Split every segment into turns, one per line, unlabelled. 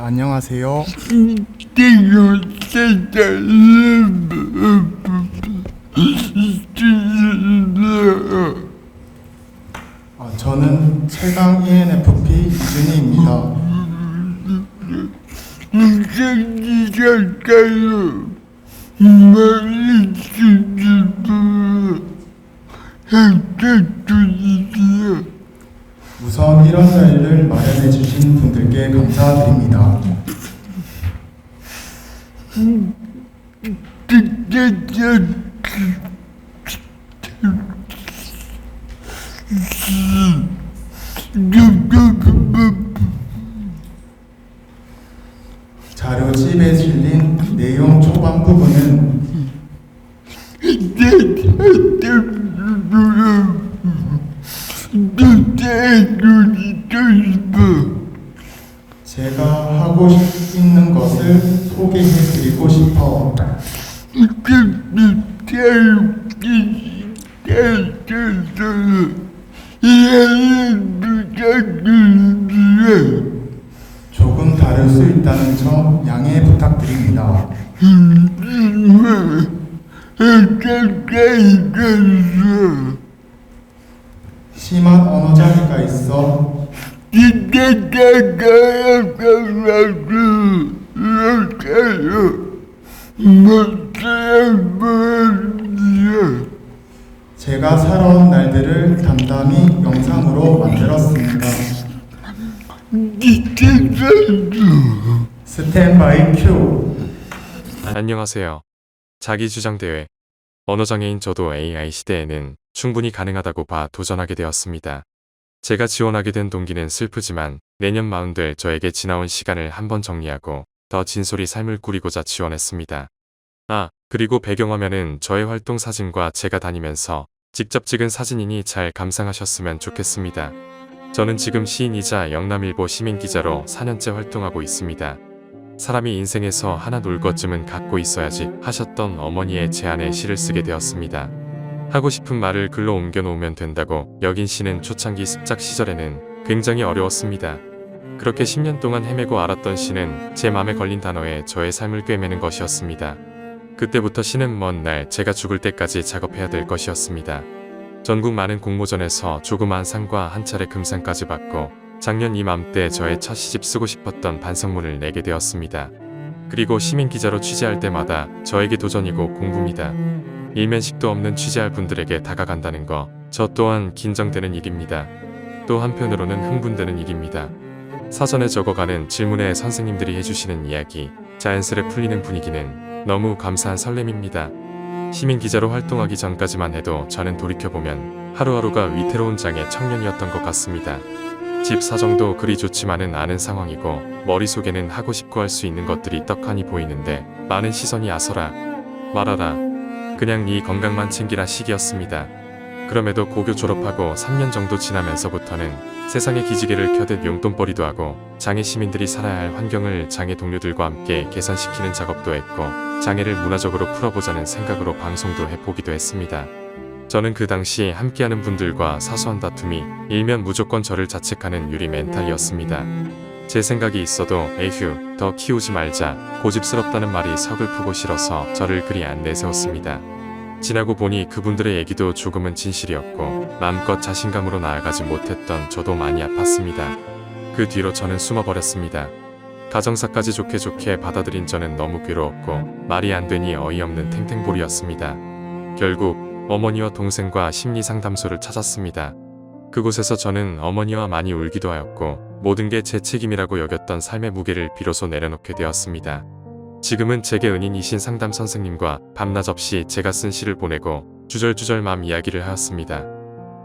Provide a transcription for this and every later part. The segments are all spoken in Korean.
안녕하세요. 저는 최강 ENFP 이준희입니다. 우선 이런 자리를 마련해 주신 분들께 감사드립니다. 자료집에 실린 내용 초반 부분은 제가 하고 있는 것을 소개해드리고 싶어 조금 다를 수 있다는 점 양해 부탁드립니다. 심한 언어 장애가 있어 제가 살아온 날들을 담담히 영상으로 만들었습니다. 스탠바이 큐.
안녕하세요. 자기주장대회. 언어장애인 저도 AI 시대에는 충분히 가능하다고 봐 도전하게 되었습니다. 제가 지원하게 된 동기는 슬프지만 내년 마흔 될 저에게 지나온 시간을 한번 정리하고 더 진솔히 삶을 꾸리고자 지원했습니다. 그리고 배경화면은 저의 활동 사진과 제가 다니면서 직접 찍은 사진이니 잘 감상하셨으면 좋겠습니다. 저는 지금 시인이자 영남일보 시민기자로 4년째 활동하고 있습니다. 사람이 인생에서 하나 놀 것쯤은 갖고 있어야지 하셨던 어머니의 제안에 시를 쓰게 되었습니다. 하고 싶은 말을 글로 옮겨 놓으면 된다고 여긴 시는 초창기 습작 시절에는 굉장히 어려웠습니다. 그렇게 10년 동안 헤매고 알았던 시는 제 맘에 걸린 단어에 저의 삶을 꿰매는 것이었습니다. 그때부터 시는 먼 날 제가 죽을 때까지 작업해야 될 것이었습니다. 전국 많은 공모전에서 조그마한 상과 한 차례 금상까지 받고 작년 이맘때 저의 첫 시집 쓰고 싶었던 반성문을 내게 되었습니다. 그리고 시민기자로 취재할 때마다 저에게 도전이고 공부입니다. 일면식도 없는 취재할 분들에게 다가간다는 거, 저 또한 긴장되는 일입니다. 또 한편으로는 흥분되는 일입니다. 사전에 적어가는 질문에 선생님들이 해주시는 이야기, 자연스레 풀리는 분위기는 너무 감사한 설렘입니다. 시민기자로 활동하기 전까지만 해도 저는 돌이켜보면 하루하루가 위태로운 장애 청년이었던 것 같습니다. 집 사정도 그리 좋지만은 않은 상황이고 머릿속에는 하고 싶고 할 수 있는 것들이 떡하니 보이는데 많은 시선이 아서라 말아라 그냥 네 건강만 챙기라 시기였습니다. 그럼에도 고교 졸업하고 3년 정도 지나면서부터는 세상의 기지개를 켜듯 용돈벌이도 하고 장애 시민들이 살아야 할 환경을 장애 동료들과 함께 개선시키는 작업도 했고 장애를 문화적으로 풀어보자는 생각으로 방송도 해보기도 했습니다. 저는 그 당시 함께하는 분들과 사소한 다툼이 일면 무조건 저를 자책하는 유리 멘탈이었습니다. 제 생각이 있어도 에휴 더 키우지 말자 고집스럽다는 말이 서글프고 싫어서 저를 그리 안 내세웠습니다. 지나고 보니 그분들의 얘기도 조금은 진실이었고 마음껏 자신감으로 나아가지 못했던 저도 많이 아팠습니다. 그 뒤로 저는 숨어버렸습니다. 가정사까지 좋게 받아들인 저는 너무 괴로웠고 말이 안 되니 어이없는 탱탱볼이었습니다. 결국 어머니와 동생과 심리상담소를 찾았습니다. 그곳에서 저는 어머니와 많이 울기도 하였고 모든 게 제 책임이라고 여겼던 삶의 무게를 비로소 내려놓게 되었습니다. 지금은 제게 은인이신 상담 선생님과 밤낮 없이 제가 쓴 시를 보내고 주절주절 맘 이야기를 하였습니다.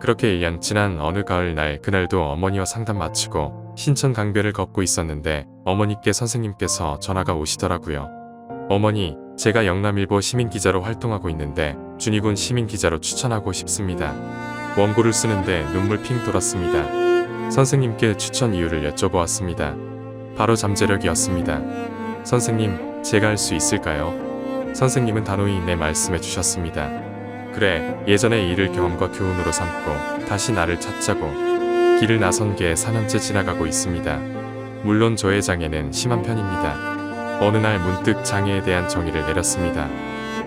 그렇게 1년 지난 어느 가을날 그날도 어머니와 상담 마치고 신천 강변을 걷고 있었는데 어머니께 선생님께서 전화가 오시더라고요. 어머니, 제가 영남일보 시민기자로 활동하고 있는데 준희군 시민기자로 추천하고 싶습니다. 원고를 쓰는데 눈물 핑 돌았습니다. 선생님께 추천 이유를 여쭤보았습니다. 바로 잠재력이었습니다. 선생님, 제가 할 수 있을까요? 선생님은 단호히 내 말씀해 주셨습니다. 그래, 예전의 일을 경험과 교훈으로 삼고 다시 나를 찾자고. 길을 나선 게 4년째 지나가고 있습니다. 물론 저의 장애는 심한 편입니다. 어느 날 문득 장애에 대한 정의를 내렸습니다.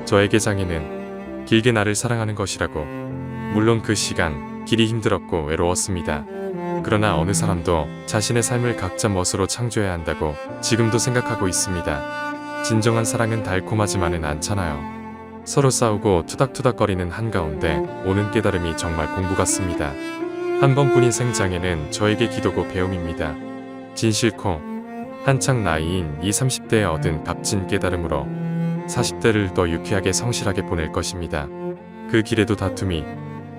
저에게 장애는 길게 나를 사랑하는 것이라고. 물론 그 시간 길이 힘들었고 외로웠습니다. 그러나 어느 사람도 자신의 삶을 각자 멋으로 창조해야 한다고 지금도 생각하고 있습니다. 진정한 사랑은 달콤하지만은 않잖아요. 서로 싸우고 투닥투닥거리는 한가운데 오는 깨달음이 정말 공부 같습니다. 한 번뿐인 생장애는 저에게 기도고 배움입니다. 진실코 한창 나이인 20, 30대에 얻은 값진 깨달음으로 40대를 더 유쾌하게 성실하게 보낼 것입니다. 그 길에도 다툼이,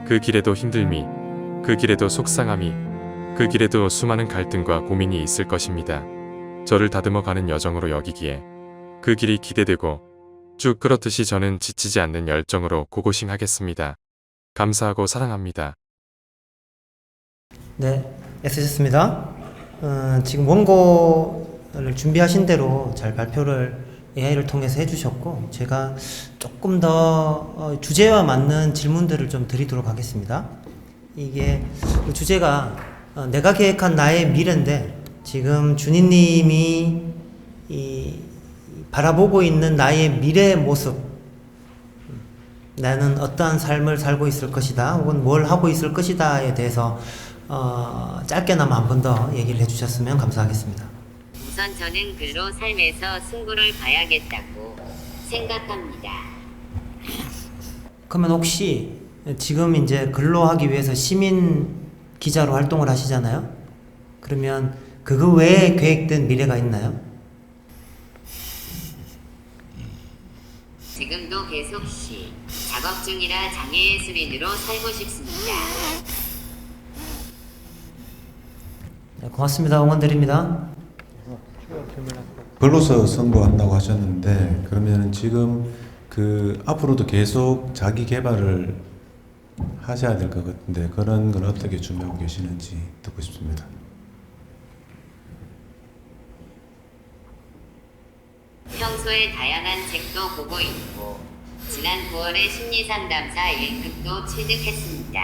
그 길에도 힘듦이, 그 길에도 속상함이, 그 길에도 수많은 갈등과 고민이 있을 것입니다. 저를 다듬어가는 여정으로 여기기에 그 길이 기대되고 쭉 끌었듯이 저는 지치지 않는 열정으로 고고싱하겠습니다. 감사하고 사랑합니다.
네, 애쓰셨습니다. 지금 원고를 준비하신 대로 잘 발표를 AI를 통해서 해주셨고, 제가 조금 더 주제와 맞는 질문들을 좀 드리도록 하겠습니다. 이게 그 주제가 내가 계획한 나의 미래인데, 지금 준희님이 바라보고 있는 나의 미래의 모습, 나는 어떠한 삶을 살고 있을 것이다, 혹은 뭘 하고 있을 것이다에 대해서 짧게나마 한 번 더 얘기를 해주셨으면 감사하겠습니다.
우선 저는 글로 삶에서 승부를 봐야겠다고 생각합니다.
그러면 혹시 지금 이제 글로 하기 위해서 시민 기자로 활동을 하시잖아요? 그러면 그거 외에 계획된 미래가 있나요?
지금도 계속 작업 중이라 장애예술인으로 살고 싶습니다.
네, 고맙습니다. 응원드립니다.
글로서 승부한다고 하셨는데, 그러면 지금 앞으로도 계속 자기 개발을 하셔야 될 것 같은데, 그런 건 어떻게 준비하고 계시는지 듣고 싶습니다.
평소에 다양한 책도 보고 있고 지난 9월에 심리상담사 1급도 취득했습니다.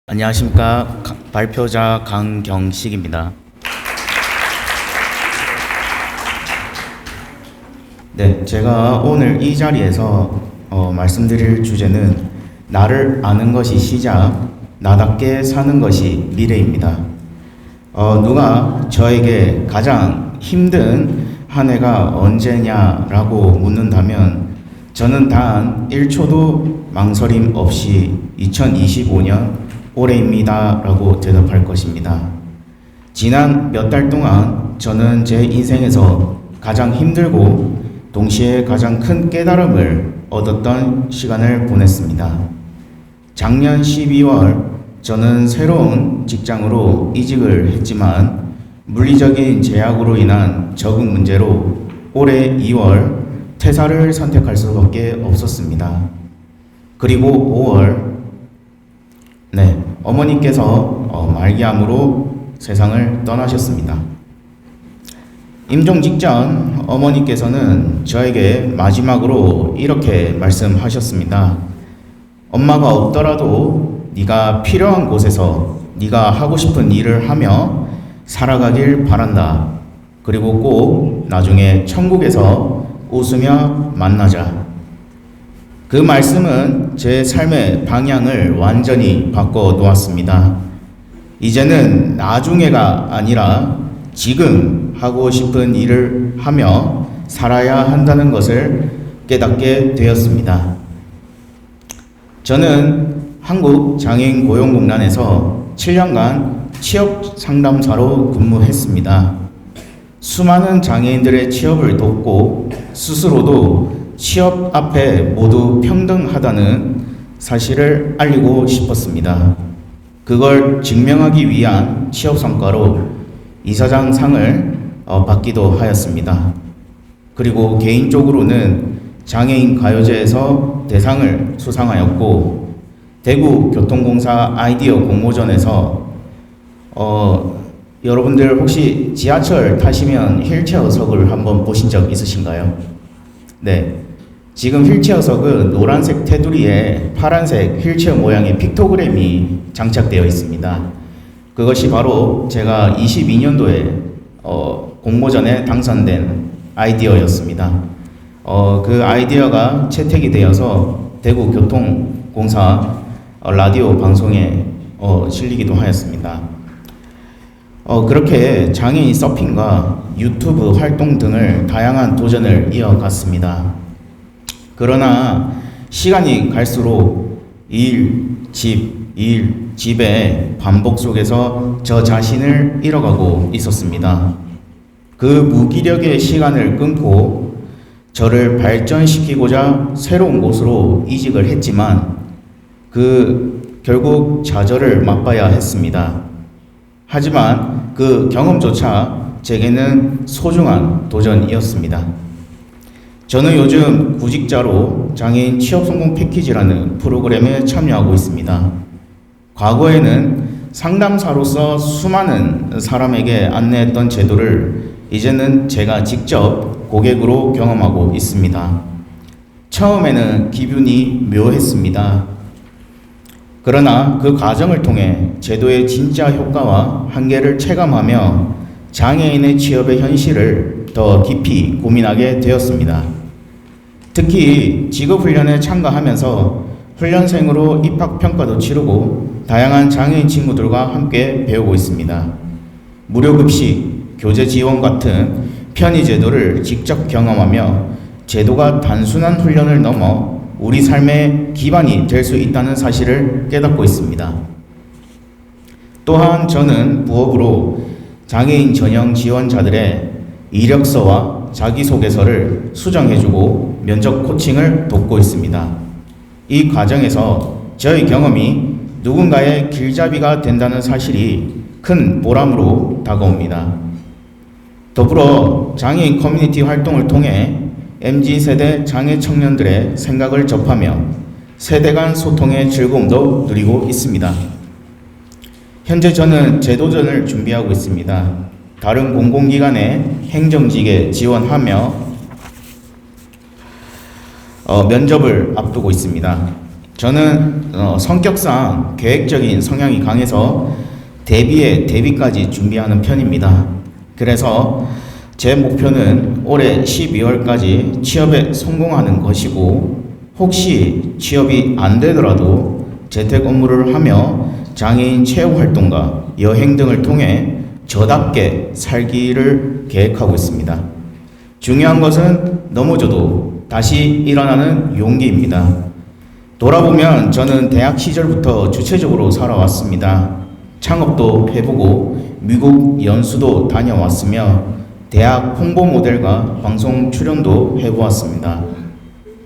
안녕하십니까. 발표자 강경식입니다. 네, 제가 오늘 이 자리에서 말씀드릴 주제는 나를 아는 것이 시작, 나답게 사는 것이 미래입니다. 누가 저에게 가장 힘든 한 해가 언제냐라고 묻는다면 저는 단 1초도 망설임 없이 2025년 올해입니다 라고 대답할 것입니다. 지난 몇 달 동안 저는 제 인생에서 가장 힘들고 동시에 가장 큰 깨달음을 얻었던 시간을 보냈습니다. 작년 12월 저는 새로운 직장으로 이직을 했지만 물리적인 제약으로 인한 적응 문제로 올해 2월 퇴사를 선택할 수밖에 없었습니다. 그리고 5월 어머니께서 말기암으로 세상을 떠나셨습니다. 임종 직전 어머니께서는 저에게 마지막으로 이렇게 말씀하셨습니다. 엄마가 없더라도 네가 필요한 곳에서 네가 하고 싶은 일을 하며 살아가길 바란다. 그리고 꼭 나중에 천국에서 웃으며 만나자. 그 말씀은 제 삶의 방향을 완전히 바꿔 놓았습니다. 이제는 나중에가 아니라 지금 하고 싶은 일을 하며 살아야 한다는 것을 깨닫게 되었습니다. 저는 한국장애인고용공단에서 7년간 취업 상담사로 근무했습니다. 수많은 장애인들의 취업을 돕고 스스로도 취업 앞에 모두 평등하다는 사실을 알리고 싶었습니다. 그걸 증명하기 위한 취업 성과로 이사장 상을 받기도 하였습니다. 그리고 개인적으로는 장애인 가요제에서 대상을 수상하였고 대구교통공사 아이디어 공모전에서 여러분들 혹시 지하철 타시면 휠체어석을 한번 보신 적 있으신가요? 네. 지금 휠체어석은 노란색 테두리에 파란색 휠체어 모양의 픽토그램이 장착되어 있습니다. 그것이 바로 제가 22년도에 공모전에 당선된 아이디어였습니다. 그 아이디어가 채택이 되어서 대구교통공사 라디오 방송에 실리기도 하였습니다. 그렇게 장애인 서핑과 유튜브 활동 등을 다양한 도전을 이어갔습니다. 그러나 시간이 갈수록 집의 반복 속에서 저 자신을 잃어가고 있었습니다. 그 무기력의 시간을 끊고 저를 발전시키고자 새로운 곳으로 이직을 했지만 결국 좌절을 맛봐야 했습니다. 하지만 그 경험조차 제게는 소중한 도전이었습니다. 저는 요즘 구직자로 장애인 취업성공 패키지라는 프로그램에 참여하고 있습니다. 과거에는 상담사로서 수많은 사람에게 안내했던 제도를 이제는 제가 직접 고객으로 경험하고 있습니다. 처음에는 기분이 묘했습니다. 그러나 그 과정을 통해 제도의 진짜 효과와 한계를 체감하며 장애인의 취업의 현실을 더 깊이 고민하게 되었습니다. 특히 직업훈련에 참가하면서 훈련생으로 입학평가도 치르고 다양한 장애인 친구들과 함께 배우고 있습니다. 무료급식, 교재 지원 같은 편의 제도를 직접 경험하며 제도가 단순한 훈련을 넘어 우리 삶의 기반이 될 수 있다는 사실을 깨닫고 있습니다. 또한 저는 부업으로 장애인 전형 지원자들의 이력서와 자기소개서를 수정해주고 면접 코칭을 돕고 있습니다. 이 과정에서 저의 경험이 누군가의 길잡이가 된다는 사실이 큰 보람으로 다가옵니다. 더불어 장애인 커뮤니티 활동을 통해 MZ세대 장애 청년들의 생각을 접하며 세대 간 소통의 즐거움도 누리고 있습니다. 현재 저는 재도전을 준비하고 있습니다. 다른 공공기관의 행정직에 지원하며 면접을 앞두고 있습니다. 저는 성격상 계획적인 성향이 강해서 대비까지 준비하는 편입니다. 그래서 제 목표는 올해 12월까지 취업에 성공하는 것이고 혹시 취업이 안 되더라도 재택 업무를 하며 장애인 체육활동과 여행 등을 통해 저답게 살기를 계획하고 있습니다. 중요한 것은 넘어져도 다시 일어나는 용기입니다. 돌아보면 저는 대학 시절부터 주체적으로 살아왔습니다. 창업도 해보고 미국 연수도 다녀왔으며 대학 홍보 모델과 방송 출연도 해보았습니다.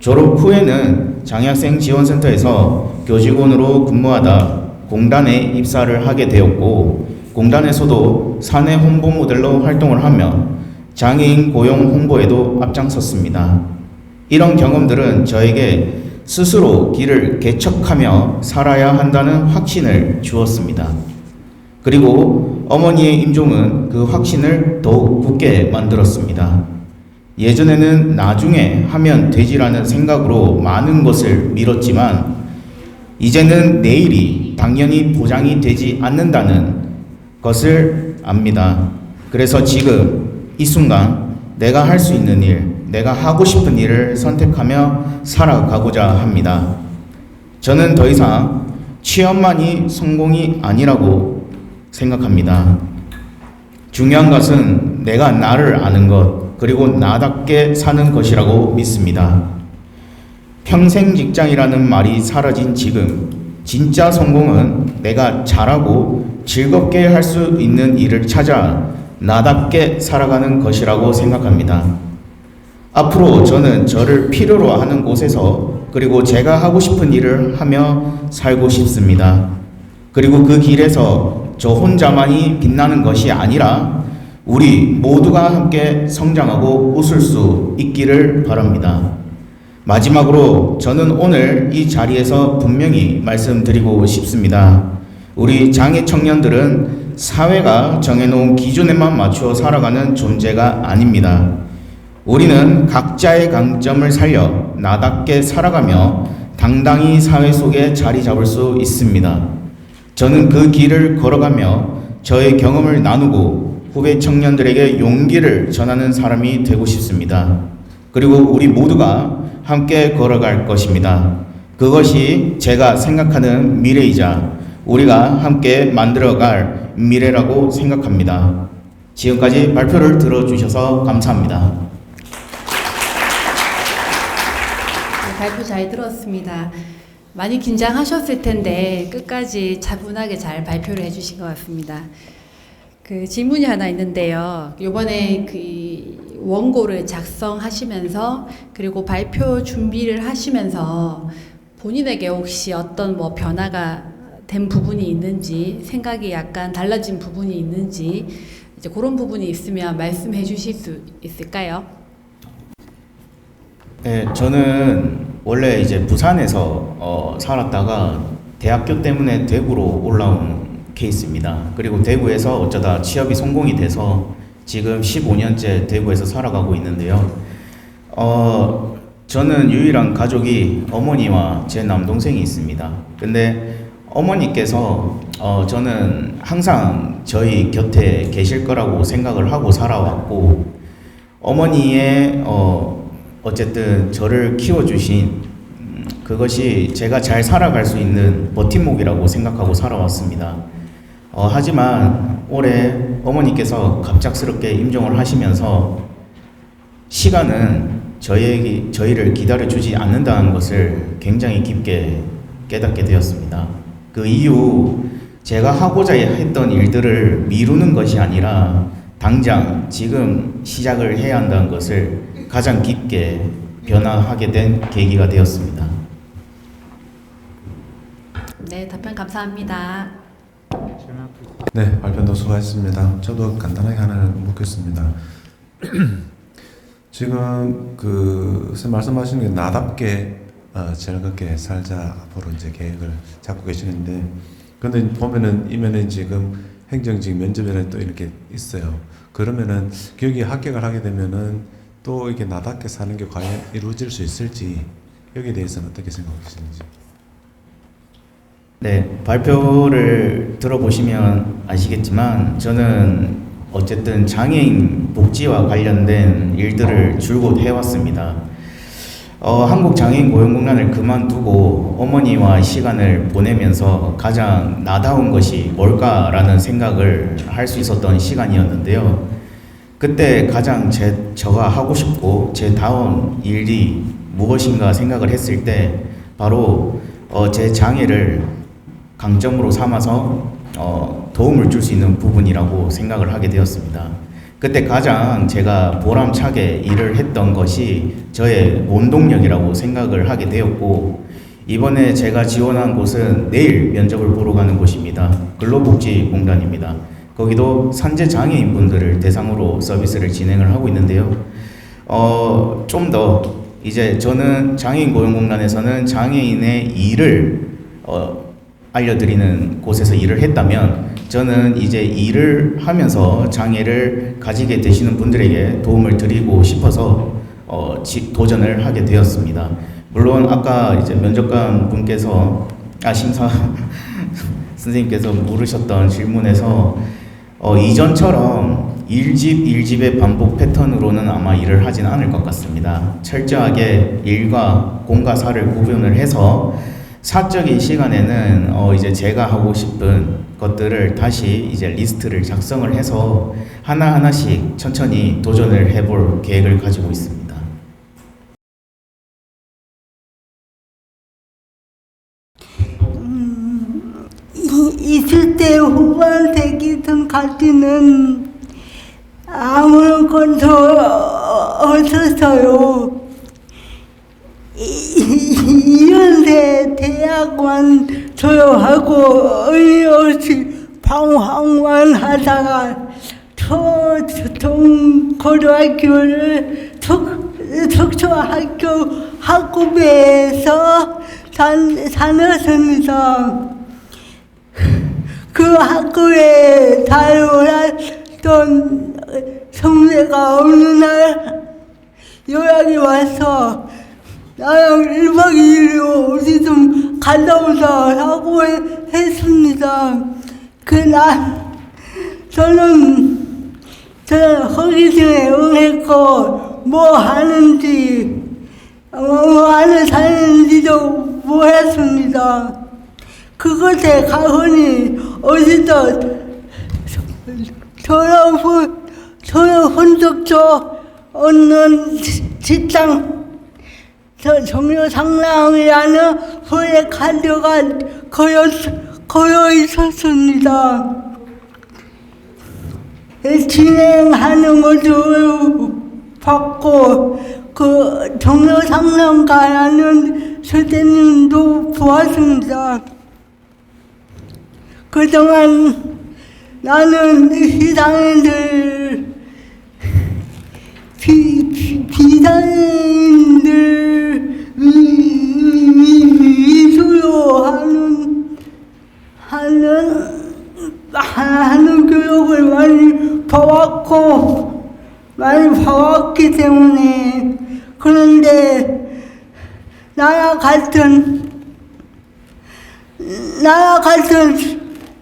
졸업 후에는 장애학생 지원센터에서 교직원으로 근무하다 공단에 입사를 하게 되었고 공단에서도 사내 홍보 모델로 활동을 하며 장애인 고용 홍보에도 앞장섰습니다. 이런 경험들은 저에게 스스로 길을 개척하며 살아야 한다는 확신을 주었습니다. 그리고 어머니의 임종은 그 확신을 더욱 굳게 만들었습니다. 예전에는 나중에 하면 되지라는 생각으로 많은 것을 미뤘지만 이제는 내일이 당연히 보장이 되지 않는다는 것을 압니다. 그래서 지금 이 순간 내가 할 수 있는 일, 내가 하고 싶은 일을 선택하며 살아가고자 합니다. 저는 더 이상 취업만이 성공이 아니라고 생각합니다. 중요한 것은 내가 나를 아는 것, 그리고 나답게 사는 것이라고 믿습니다. 평생 직장이라는 말이 사라진 지금, 진짜 성공은 내가 잘하고 즐겁게 할 수 있는 일을 찾아 나답게 살아가는 것이라고 생각합니다. 앞으로 저는 저를 필요로 하는 곳에서 그리고 제가 하고 싶은 일을 하며 살고 싶습니다. 그리고 그 길에서 저 혼자만이 빛나는 것이 아니라 우리 모두가 함께 성장하고 웃을 수 있기를 바랍니다. 마지막으로 저는 오늘 이 자리에서 분명히 말씀드리고 싶습니다. 우리 장애 청년들은 사회가 정해놓은 기준에만 맞추어 살아가는 존재가 아닙니다. 우리는 각자의 강점을 살려 나답게 살아가며 당당히 사회 속에 자리 잡을 수 있습니다. 저는 그 길을 걸어가며 저의 경험을 나누고 후배 청년들에게 용기를 전하는 사람이 되고 싶습니다. 그리고 우리 모두가 함께 걸어갈 것입니다. 그것이 제가 생각하는 미래이자 우리가 함께 만들어갈 미래라고 생각합니다. 지금까지 발표를 들어주셔서 감사합니다.
발표 잘 들었습니다. 많이 긴장하셨을 텐데 끝까지 차분하게 잘 발표를 해주신 것 같습니다. 그 질문이 하나 있는데요. 이번에 그 원고를 작성하시면서 그리고 발표 준비를 하시면서 본인에게 혹시 어떤 뭐 변화가 된 부분이 있는지, 생각이 약간 달라진 부분이 있는지 이제 그런 부분이 있으면 말씀해 주실 수 있을까요?
네, 저는 원래 이제 부산에서 살았다가 대학교 때문에 대구로 올라온 케이스입니다. 그리고 대구에서 어쩌다 취업이 성공이 돼서 지금 15년째 대구에서 살아가고 있는데요. 저는 유일한 가족이 어머니와 제 남동생이 있습니다. 근데 어머니께서 저는 항상 저희 곁에 계실 거라고 생각을 하고 살아왔고, 어머니의 어쨌든 저를 키워주신 그것이 제가 잘 살아갈 수 있는 버팀목이라고 생각하고 살아왔습니다. 하지만 올해 어머니께서 갑작스럽게 임종을 하시면서 시간은 저희를 기다려주지 않는다는 것을 굉장히 깊게 깨닫게 되었습니다. 그 이후 제가 하고자 했던 일들을 미루는 것이 아니라 당장 지금 시작을 해야 한다는 것을 가장 깊게 변화하게 된 계기가 되었습니다.
네, 답변 감사합니다.
네, 발표도 수고하셨습니다. 저도 간단하게 하나 묻겠습니다. 지금 선생님 말씀하시는 게 나답게 즐겁게 살자 앞으로 이제 계획을 잡고 계시는데, 그런데 보면은 이면에 지금 행정직 면접에는 또 이렇게 있어요. 그러면은 거기 합격을 하게 되면은 또 이렇게 나답게 사는 게 과연 이루어질 수 있을지, 여기에 대해서는 어떻게 생각하시는지.
네, 발표를 들어보시면 아시겠지만 저는 어쨌든 장애인 복지와 관련된 일들을 줄곧 해왔습니다. 한국장애인고용공단을 그만두고 어머니와 시간을 보내면서 가장 나다운 것이 뭘까라는 생각을 할 수 있었던 시간이었는데요. 그때 가장 저가 하고 싶고 제 다운 일이 무엇인가 생각을 했을 때 바로 제 장애를 강점으로 삼아서 도움을 줄 수 있는 부분이라고 생각을 하게 되었습니다. 그때 가장 제가 보람차게 일을 했던 것이 저의 원동력이라고 생각을 하게 되었고, 이번에 제가 지원한 곳은 내일 면접을 보러 가는 곳입니다. 근로복지공단입니다. 거기도 산재장애인분들을 대상으로 서비스를 진행을 하고 있는데요. 좀 더 이제 저는 장애인고용공단에서는 장애인의 일을 알려드리는 곳에서 일을 했다면, 저는 이제 일을 하면서 장애를 가지게 되시는 분들에게 도움을 드리고 싶어서 도전을 하게 되었습니다. 물론 아까 이제 면접관 분께서 심사 선생님께서 물으셨던 질문에서 이전처럼 일집의 반복 패턴으로는 아마 일을 하진 않을 것 같습니다. 철저하게 일과 공과 사를 구분을 해서 사적인 시간에는 이제 제가 하고 싶은 것들을 다시 이제 리스트를 작성을 해서 하나하나씩 천천히 도전을 해볼 계획을 가지고 있습니다.
있을 때 후반세기 전까지는 아무런 것도 없었어요. 이런데 대학만 졸업하고 어이없이 방황만 하다가 초등고등학교를 특수학교 학급에서 다녔습니다. 그 학교에 다녀왔던 선배가 어느 날 연락이 와서 나랑 1박 2일로 어디 좀 갔다 오자 하고 했습니다. 저는 허기중에 응했고 뭐 하는지 뭐 하는 사는지도 몰랐습니다. 그것에 가보니 어디서 저를 혼적조 얻는 직장 종료 상랑이라는 후에 카드가 걸려 있었습니다. 진행하는 것을 받고 그 종료 상담가라는 선생님도 보았습니다. 그동안 나는 비상인들 위주로 하는 교육을 많이 봐왔기 때문에. 그런데 나와 같은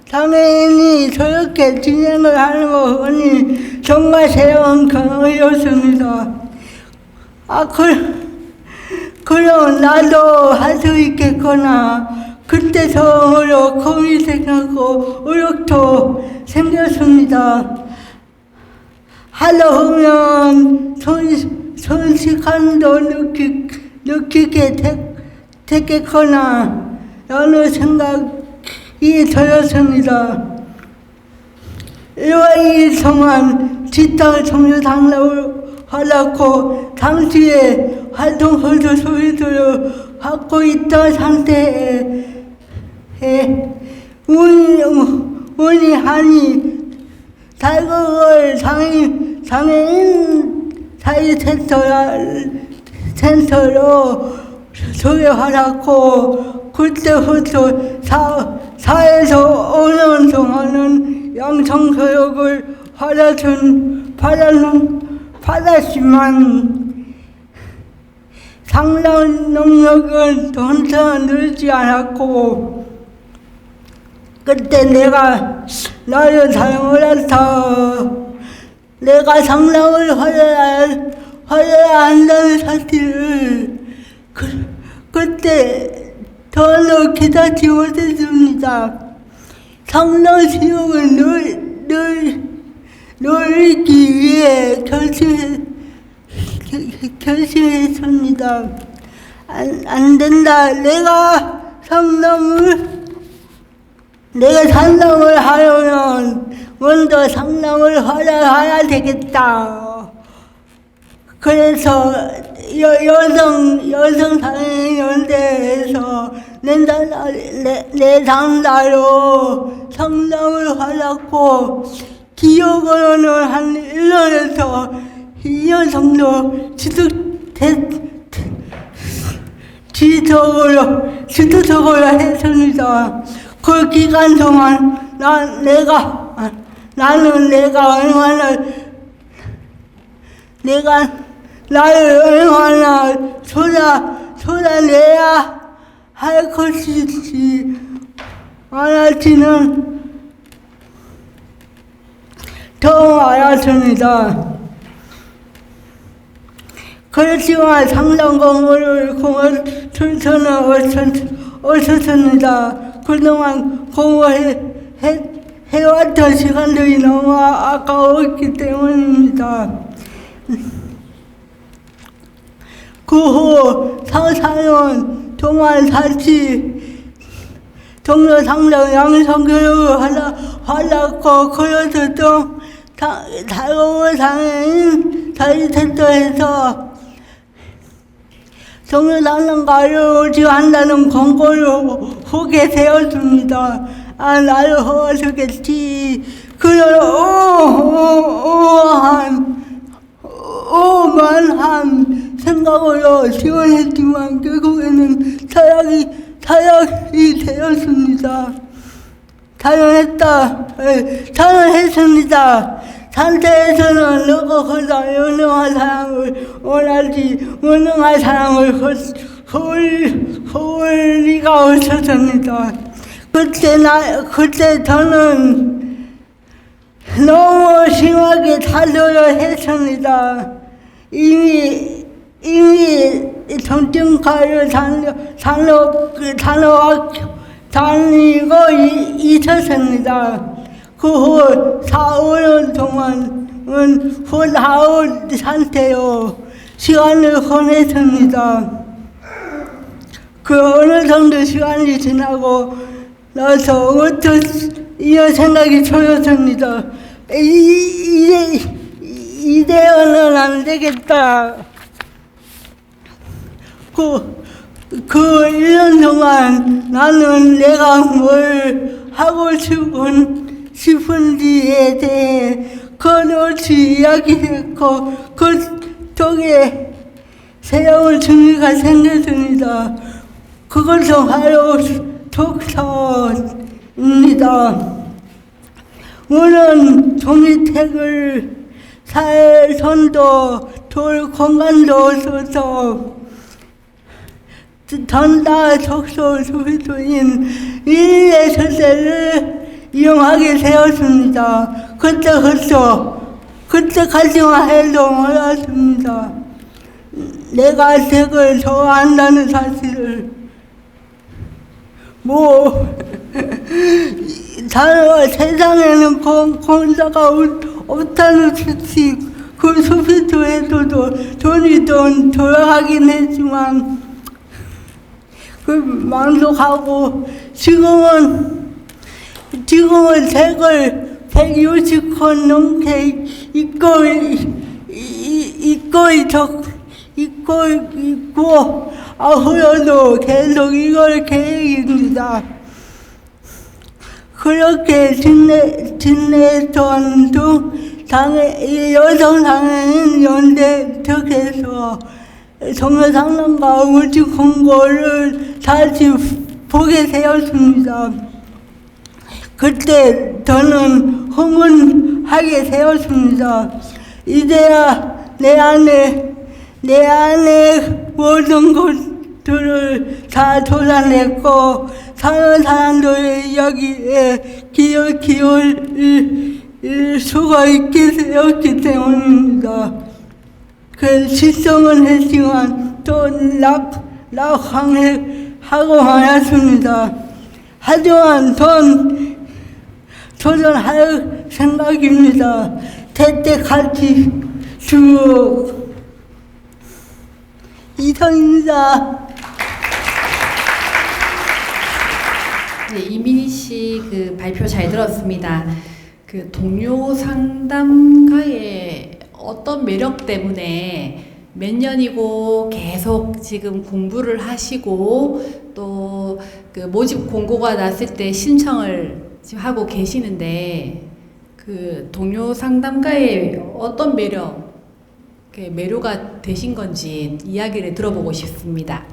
장애인이 저렇게 진행을 하는 거 보니 정말 새로운 경험이었습니다. 그럼 나도 할 수 있겠구나. 그때 처음으로 겁이 생겼고 의욕도 생겼습니다. 하다 보면 손식함도 느끼게 됐겠구나 라는 생각이 들었습니다. 1월 2일 동안 직장 종료 상담을 받았고 당시에 활동호소 소리를 받고 있던 상태에 운이 하니 자격을 장애인 사회센터로 소개받았고 그때부터 사회에서 5년 동안은 양성교육을 받았지만 상담 능력은 점차 늘지 않았고 그때 내가 나를 잘 몰라서 내가 상담을 받아야 한다는 사실을 그때 전혀 기다리지 못했습니다. 상담 시험을 늘리기 위해 결심했습니다. 안 된다. 내가 상담을 하려면 먼저 상담을 받아야 되겠다. 그래서 여성장애인연대에서 내상자로 상담을 받았고 기억으로는 한 1년에서 2년 정도 지속적으로 했습니다. 그 기간 동안 나를 얼마나 쏟아내야 할 것인지 알았지는 처음 알았습니다. 그렇지만 상당 공부를 출전은 없었습니다. 그동안 공부해왔던 시간들이 너무 아까웠기 때문입니다. 그 후 4년 동안 다시 종료 상담 양성교육을 하려고 그래서 좀 다른 장애인 사회센터에서 종료 상담가를 지원한다는 광고를 보게 되었습니다. 나를 도와주겠지. 그런 오만한 생각으로 지원했지만 결국에는 타락이 되었습니다. 타락했습니다. 상태에서는 너가 유능한 사람을 원하지 무능한 사람을 볼 리가 없었습니다. 그때 저는 너무 심하게 탈로를 했습니다. 이미 정증과를 다니고 있었습니다. 그 후 4, 5년 동안은 홀아웃 상태로 시간을 보냈습니다. 그 어느 정도 시간이 지나고 나서 이런 생각이 들었습니다. 이대로는 안 되겠다. 그 1년 동안 나는 내가 뭘 하고 싶은지에 대해 그렇게 이야기했고 그 속에 새로운 준비가 생겼습니다. 그것은 바로 독서입니다. 물론 종이책을 살 손도 돌 공간도 없어서 전다 독서 소비소인 일일의 서재를 이용하게 되었습니다. 그때까지만 해도 몰랐습니다. 내가 책을 좋아한다는 사실을 세상에는 공짜가 없다는 사실, 그 소비소에서도 돈이 돌아가긴 했지만 만족하고 지금은 책을 160권 넘게 있고 앞으로도 계속 이걸 계획입니다. 그렇게 지냈던 중 여성장애인 연대 측에서 정서상담과 우주 공고를 다시 보게 되었습니다. 그때 저는 흥분하게 되었습니다. 이제야 내 안에 모든 것들을 다 쏟아냈고 사는 사람들의 이야기에 기울일 수가 있게 되었기 때문입니다. 그 실성은 했지만 또 낙항하고 말았습니다. 하지만 도전할 생각입니다. 때때같이 쭉 이상입니다.
네, 이민희 씨 그 발표 잘 들었습니다. 그 동료 상담가의 어떤 매력 때문에 몇 년이고 계속 지금 공부를 하시고 또 그 모집 공고가 났을 때 신청을 지금 하고 계시는데 그 동료 상담가의 어떤 매료가 되신 건지 이야기를 들어보고 싶습니다.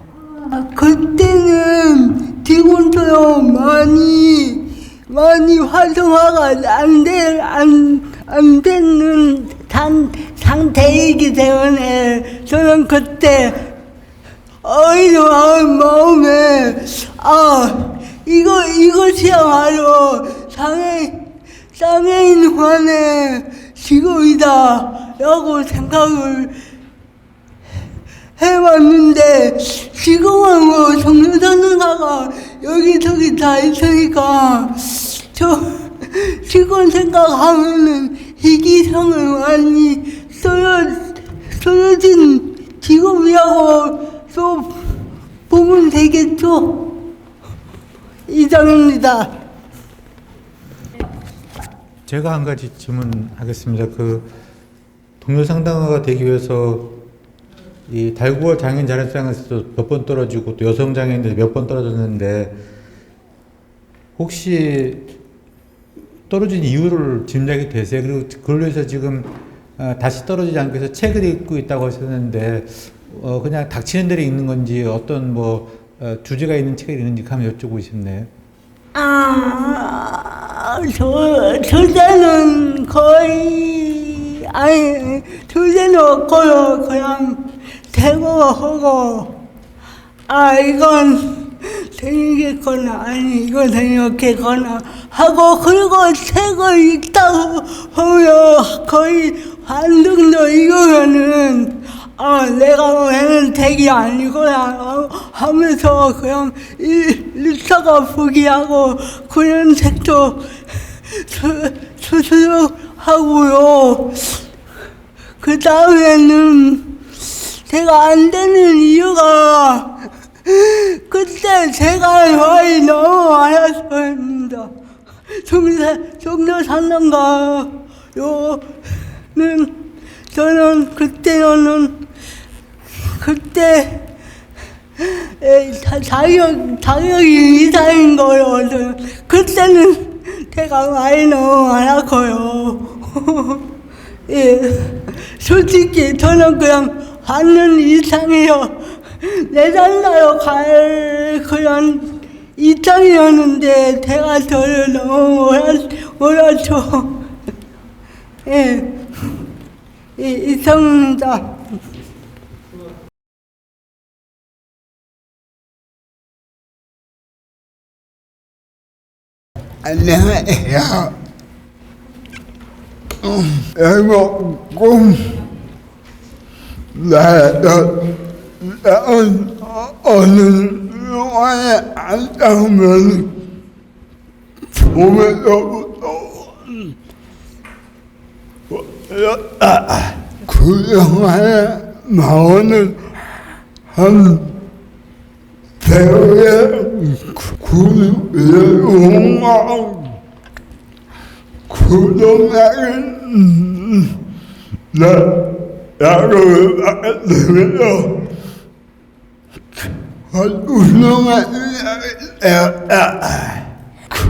그때는 지금처럼 많이 활성화가 안 되는 상태이기 때문에 저는 그때 어이러한 마음에 이것이야말로 장애인만의 직업이다 라고 생각을 해봤는데 지금은 뭐 정류장가가 여기저기 다 있으니까 지금 생각하면은 희귀성을 많이 떨어진 직업이라고 또 보면 되겠죠. 이상입니다.
제가 한 가지 질문하겠습니다. 그 동료 상담가가 되기 위해서 이 달구월 장애인 자립생에서도 몇 번 떨어지고 또 여성 장애인들 몇 번 떨어졌는데 혹시 떨어진 이유를 짐작이 되세요? 그리고 그걸로 해서 지금 다시 떨어지지 않기 위해서 책을 읽고 있다고 하셨는데 그냥 닥치는 대로 읽는 건지 어떤 주제가 있는 책을 읽는지 한번 여쭤보고 싶네요.
저자는 거의 아니 주제 놓고요 그냥 대고 하고 이건 생기겠거나 아니 이건 생각했거나 하고 그리고 책을 읽다가 보면 거의 반 정도 읽으면은 내가 왜는 덱이 아니구나 하면서 그냥 읽다가 포기하고 그런 책도 수술하고요. 그 다음에는 제가 안 되는 이유가 그때 제가 말이 너무 많았습니다. 종로 상담가요는 저는 그때 자격이 이상인 거였어요. 그때는 제가 말이 너무 많았고요. 예, 솔직히 저는 그냥 반년 이상이요. 내달라요 갈 그런 이상이었는데 제가 저를 너무 몰아쳐. 예, 이상입니다. 안녕하세요. 나는 어느 동안에 앉아오면 보면서부터 그 영화에 나오는 한 배우의 영화 그 동작은 나를 받으면서 운동을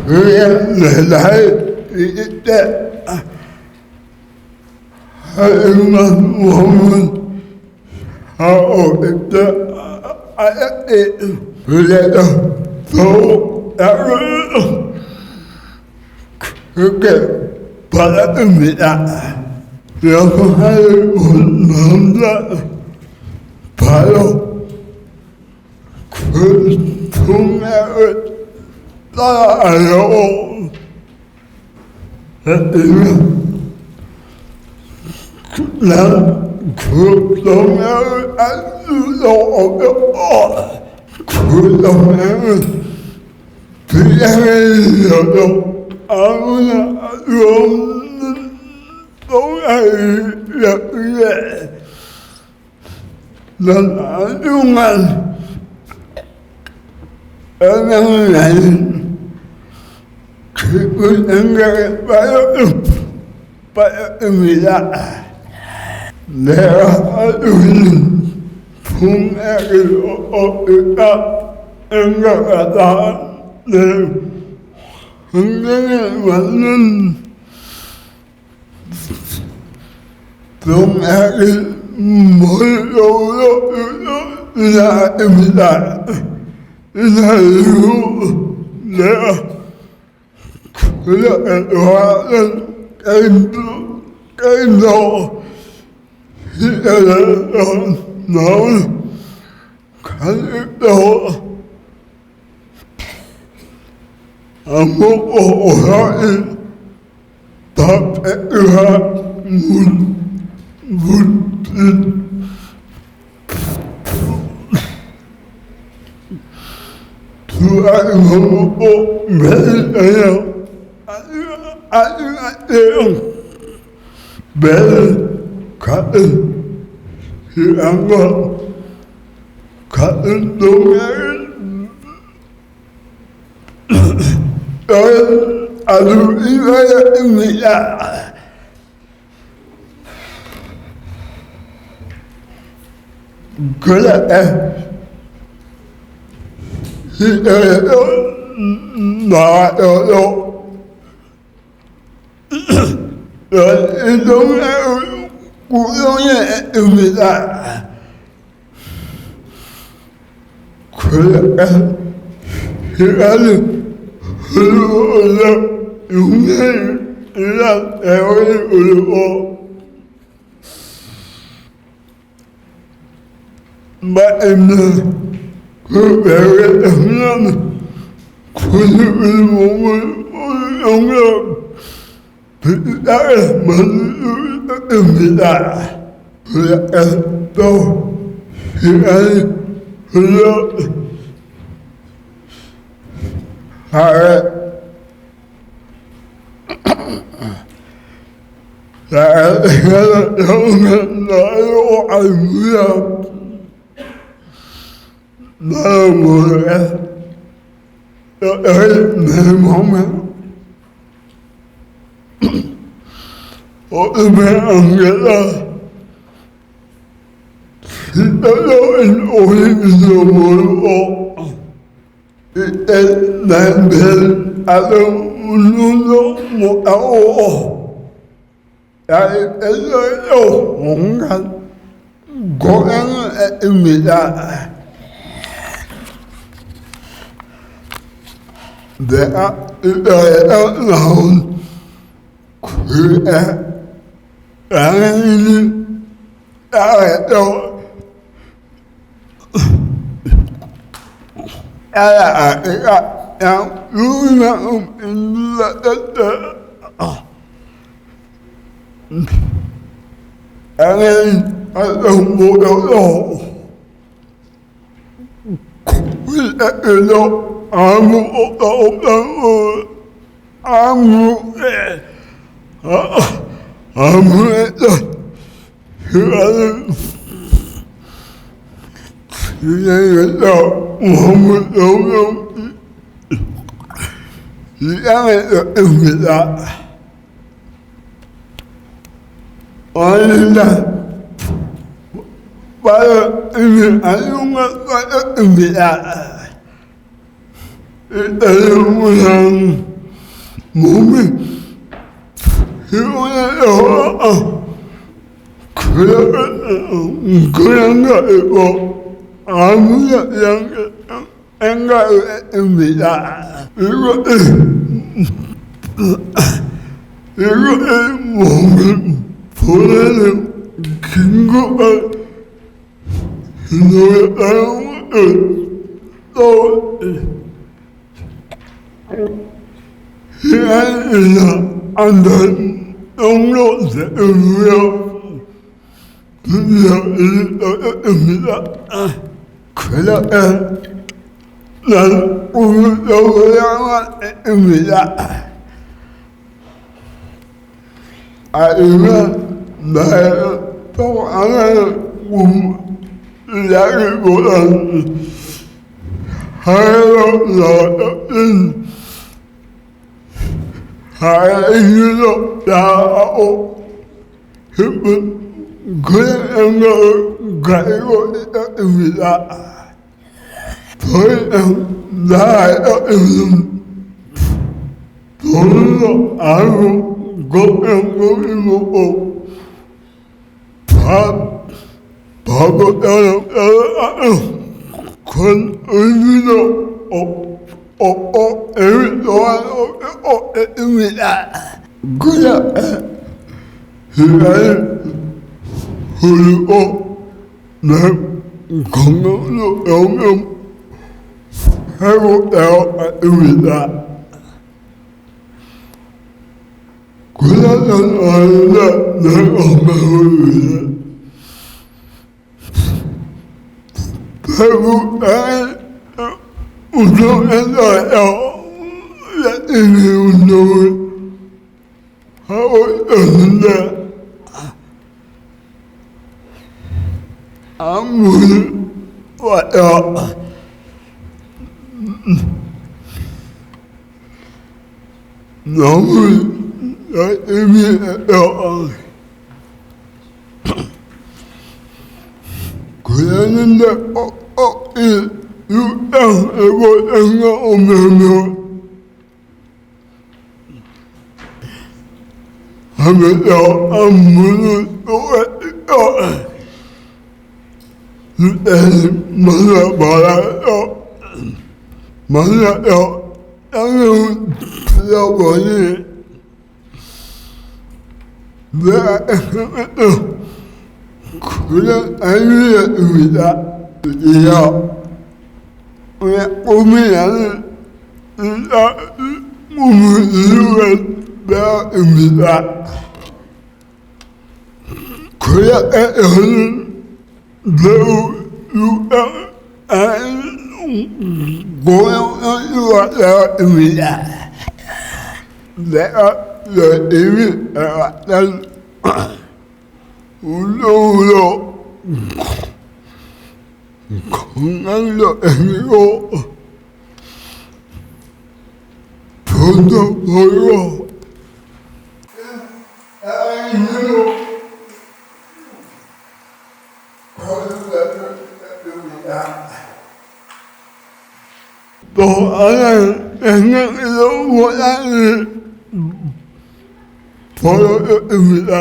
그게 내 나이일 때 하지만 몸은 하고 있다 그래도 더욱 나를 그렇게 받아듭니다. 영화를 본 남자 바로 그 동네를 따라가려고 했으면 난 그 동네를 알 수도 없고 그 동네는 비행해서도 아무나 알 수 없는 동네였기에 난 나중간 애명을 나는 깊은 생각에 빠졌습니다. 내가 알고 있는 풍액이 없을까 생각하다 내 환경에 맞는 풍액이 몰려오려 나입니다. 이날로 내가 그렇게 좋아하는 게임도 시절에서 나온 가족도 아무것도 오라이 다 뺏기가 물빛 두아이고 매일매일 아직까지요 매일 같은 시간과 같은 동네를 아주 이거입니다. 그래 시절에도 나와도 이 동네를 구경했습니다. 그래 시간이 흘러오려 6년이란 세월이 흐르고 말입니다. 그 외에 하면 구슬을 몸을 영역 비싸게 만듭니다. 그래서 또 시간이 흘러 내가 정말 나로 알고야 나는 모르겠어. 내 몸에 어둠의 안개가 시달려인 오히려 모르고 이때 내별 아름 울루도 못하고 야이때도 온갖 고행을 했습니다. 내가 이때에서 나온 그의 양해는 나에서 아이가 양 유명한 인물이었다. 양해는 아주 못해서 그에도 아무것도 없다고 아무래도 시간을 진행해서 몸을 너무 이상해졌습니다. 아니다. 바로 이미 안용을 빠졌습니다. 일단은 우선 몸이 피곤해요. 그런 거이고 아무 생각을 했습니다. 이거의 몸을 보내는 긴급한 노력을 또 시간이나 안된 정도 되고요. 드디어 일어났습니다. 그렇게 난 울려야만 했습니다. 아니면 나의 또 하나의 이야기보다는 하나로 나아진 하나이기도 나하고 싶은 그런 생각을 가지고 있었습니다. 더 이상 나아가는 돈도 알고 걱정도 있고 바보처럼 그런 의미도 없고 의미도 없습니다. 그냥 시간을 흐르고 내 건강도 영영 회복되어 있습니다. 그래서 나는 내 건강을 위해 결국에 운동했어요. 열심히 운동을 하고 있었는데 아무리 와요. 너무 열심히 해요. 그랬는데 이 육상해볼 생각 없으면 하면서 안무를 또 했어. 그때는 만나요. 땅을 들어보니 내가 생각했던 그런 의미였습니다. 이어 왜 꿈이라는 꿈을 이루게 되었습니다. 그야는 매우 유명한 고용주가 되었습니다. 내가 열심히 해왔던 운동으로 건강도 생기고 돈도 벌고 또 하나는 생각해도 못하는 버릇입니다.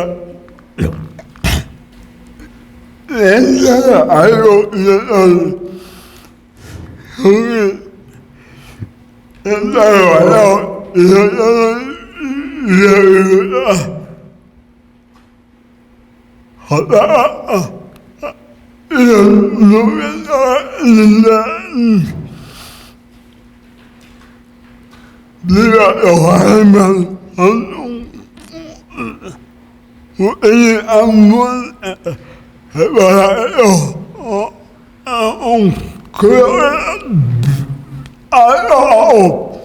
옛날에 알고 있었던 형이 옛날에 와서 있었던 이야기입니다. 하다가 이런 놈에서 있는데 네가 영화하면 우리 한번 해봐요. 그래 아요.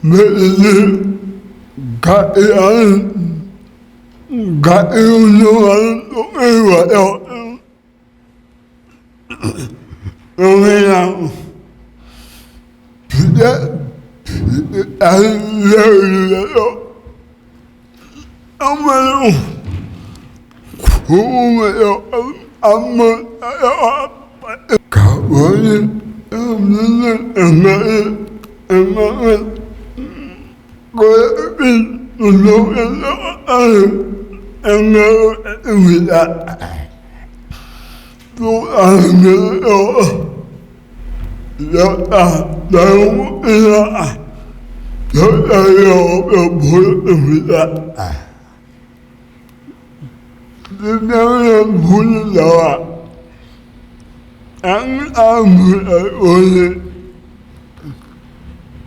매일 같이 운동하는 동네 와요. 여기랑 알려주세요. 엄마는 궁금해요. 한번 가만히 없는 생각은 고양이 운동에서 하는 생각을 했습니다. 또 다른 게요. 여자 나무이나 여자가 보였습니다. 그냥 물이 나와 양아물을 원해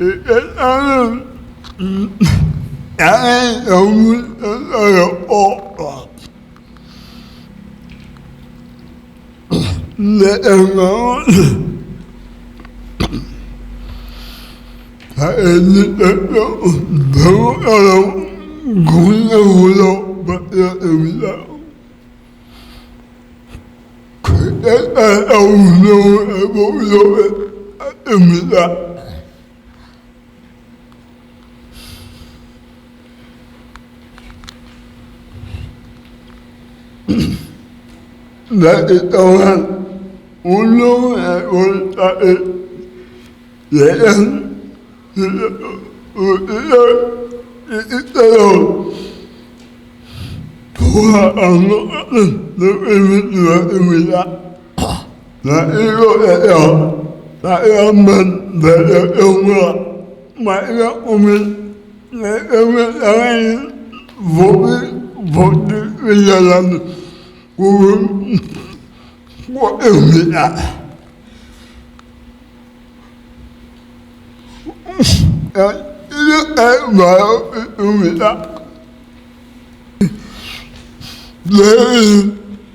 이게 나는 양이 너무 있어요. 내 생각은 다행히도 너무 공연으로 받았습니다. 그때가 운동을 해보려고 했습니다. 몇 동안 운동을 해볼 때는 예전 있어요. 돌아간 것 같은 느낌이 들었습니다. 나 이거예요. 나 한번 내려온다. 마이가 오면 내려오면 나가는 목이 밀려나는 꿈을 꿔입니다. 이렇게 말합니다.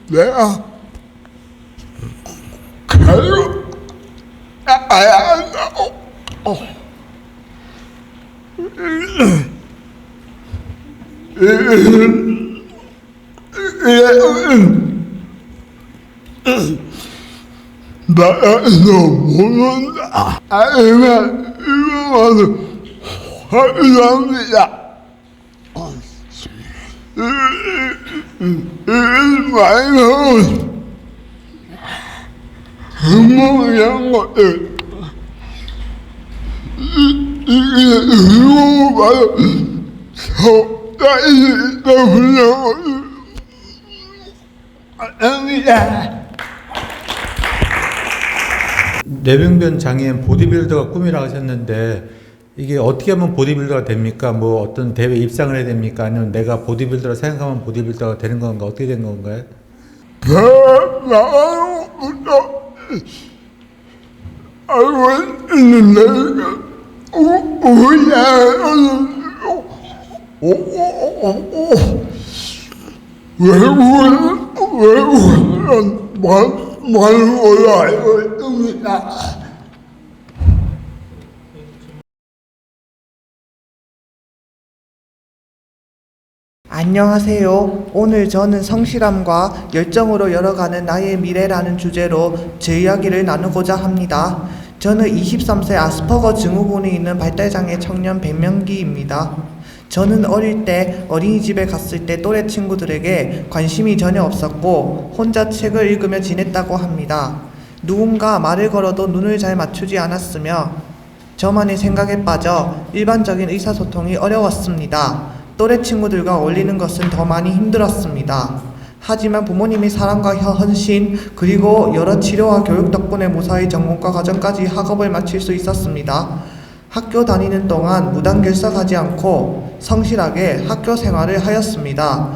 내가 가요 가야 한다고. 나에서 모른다. 아니면 이거만은 확인합니다. 말은 행복이란 것들 이거 봐요. 적당히 있다고 합니다.
뇌병변 장애인 보디빌더가 꿈이라고 하셨는데 이게 어떻게 하면 보디빌더가 됩니까? 뭐 어떤 대회 입상을 해야 됩니까? 아니면 내가 보디빌더라 생각하면 보디빌더가 되는 건가? 어떻게 된 건가요?
나부터 알고 있는데 외국은 말로 알고 있습니다.
안녕하세요. 오늘 저는 성실함과 열정으로 열어가는 나의 미래라는 주제로 제 이야기를 나누고자 합니다. 저는 23세 아스퍼거 증후군이 있는 발달장애 청년 백명기입니다. 저는 어릴 때 어린이집에 갔을 때 또래 친구들에게 관심이 전혀 없었고 혼자 책을 읽으며 지냈다고 합니다. 누군가 말을 걸어도 눈을 잘 맞추지 않았으며 저만의 생각에 빠져 일반적인 의사소통이 어려웠습니다. 또래 친구들과 어울리는 것은 더 많이 힘들었습니다. 하지만 부모님의 사랑과 헌신 그리고 여러 치료와 교육 덕분에 무사히 전공과 과정까지 학업을 마칠 수 있었습니다. 학교 다니는 동안 무단결석하지 않고 성실하게 학교 생활을 하였습니다.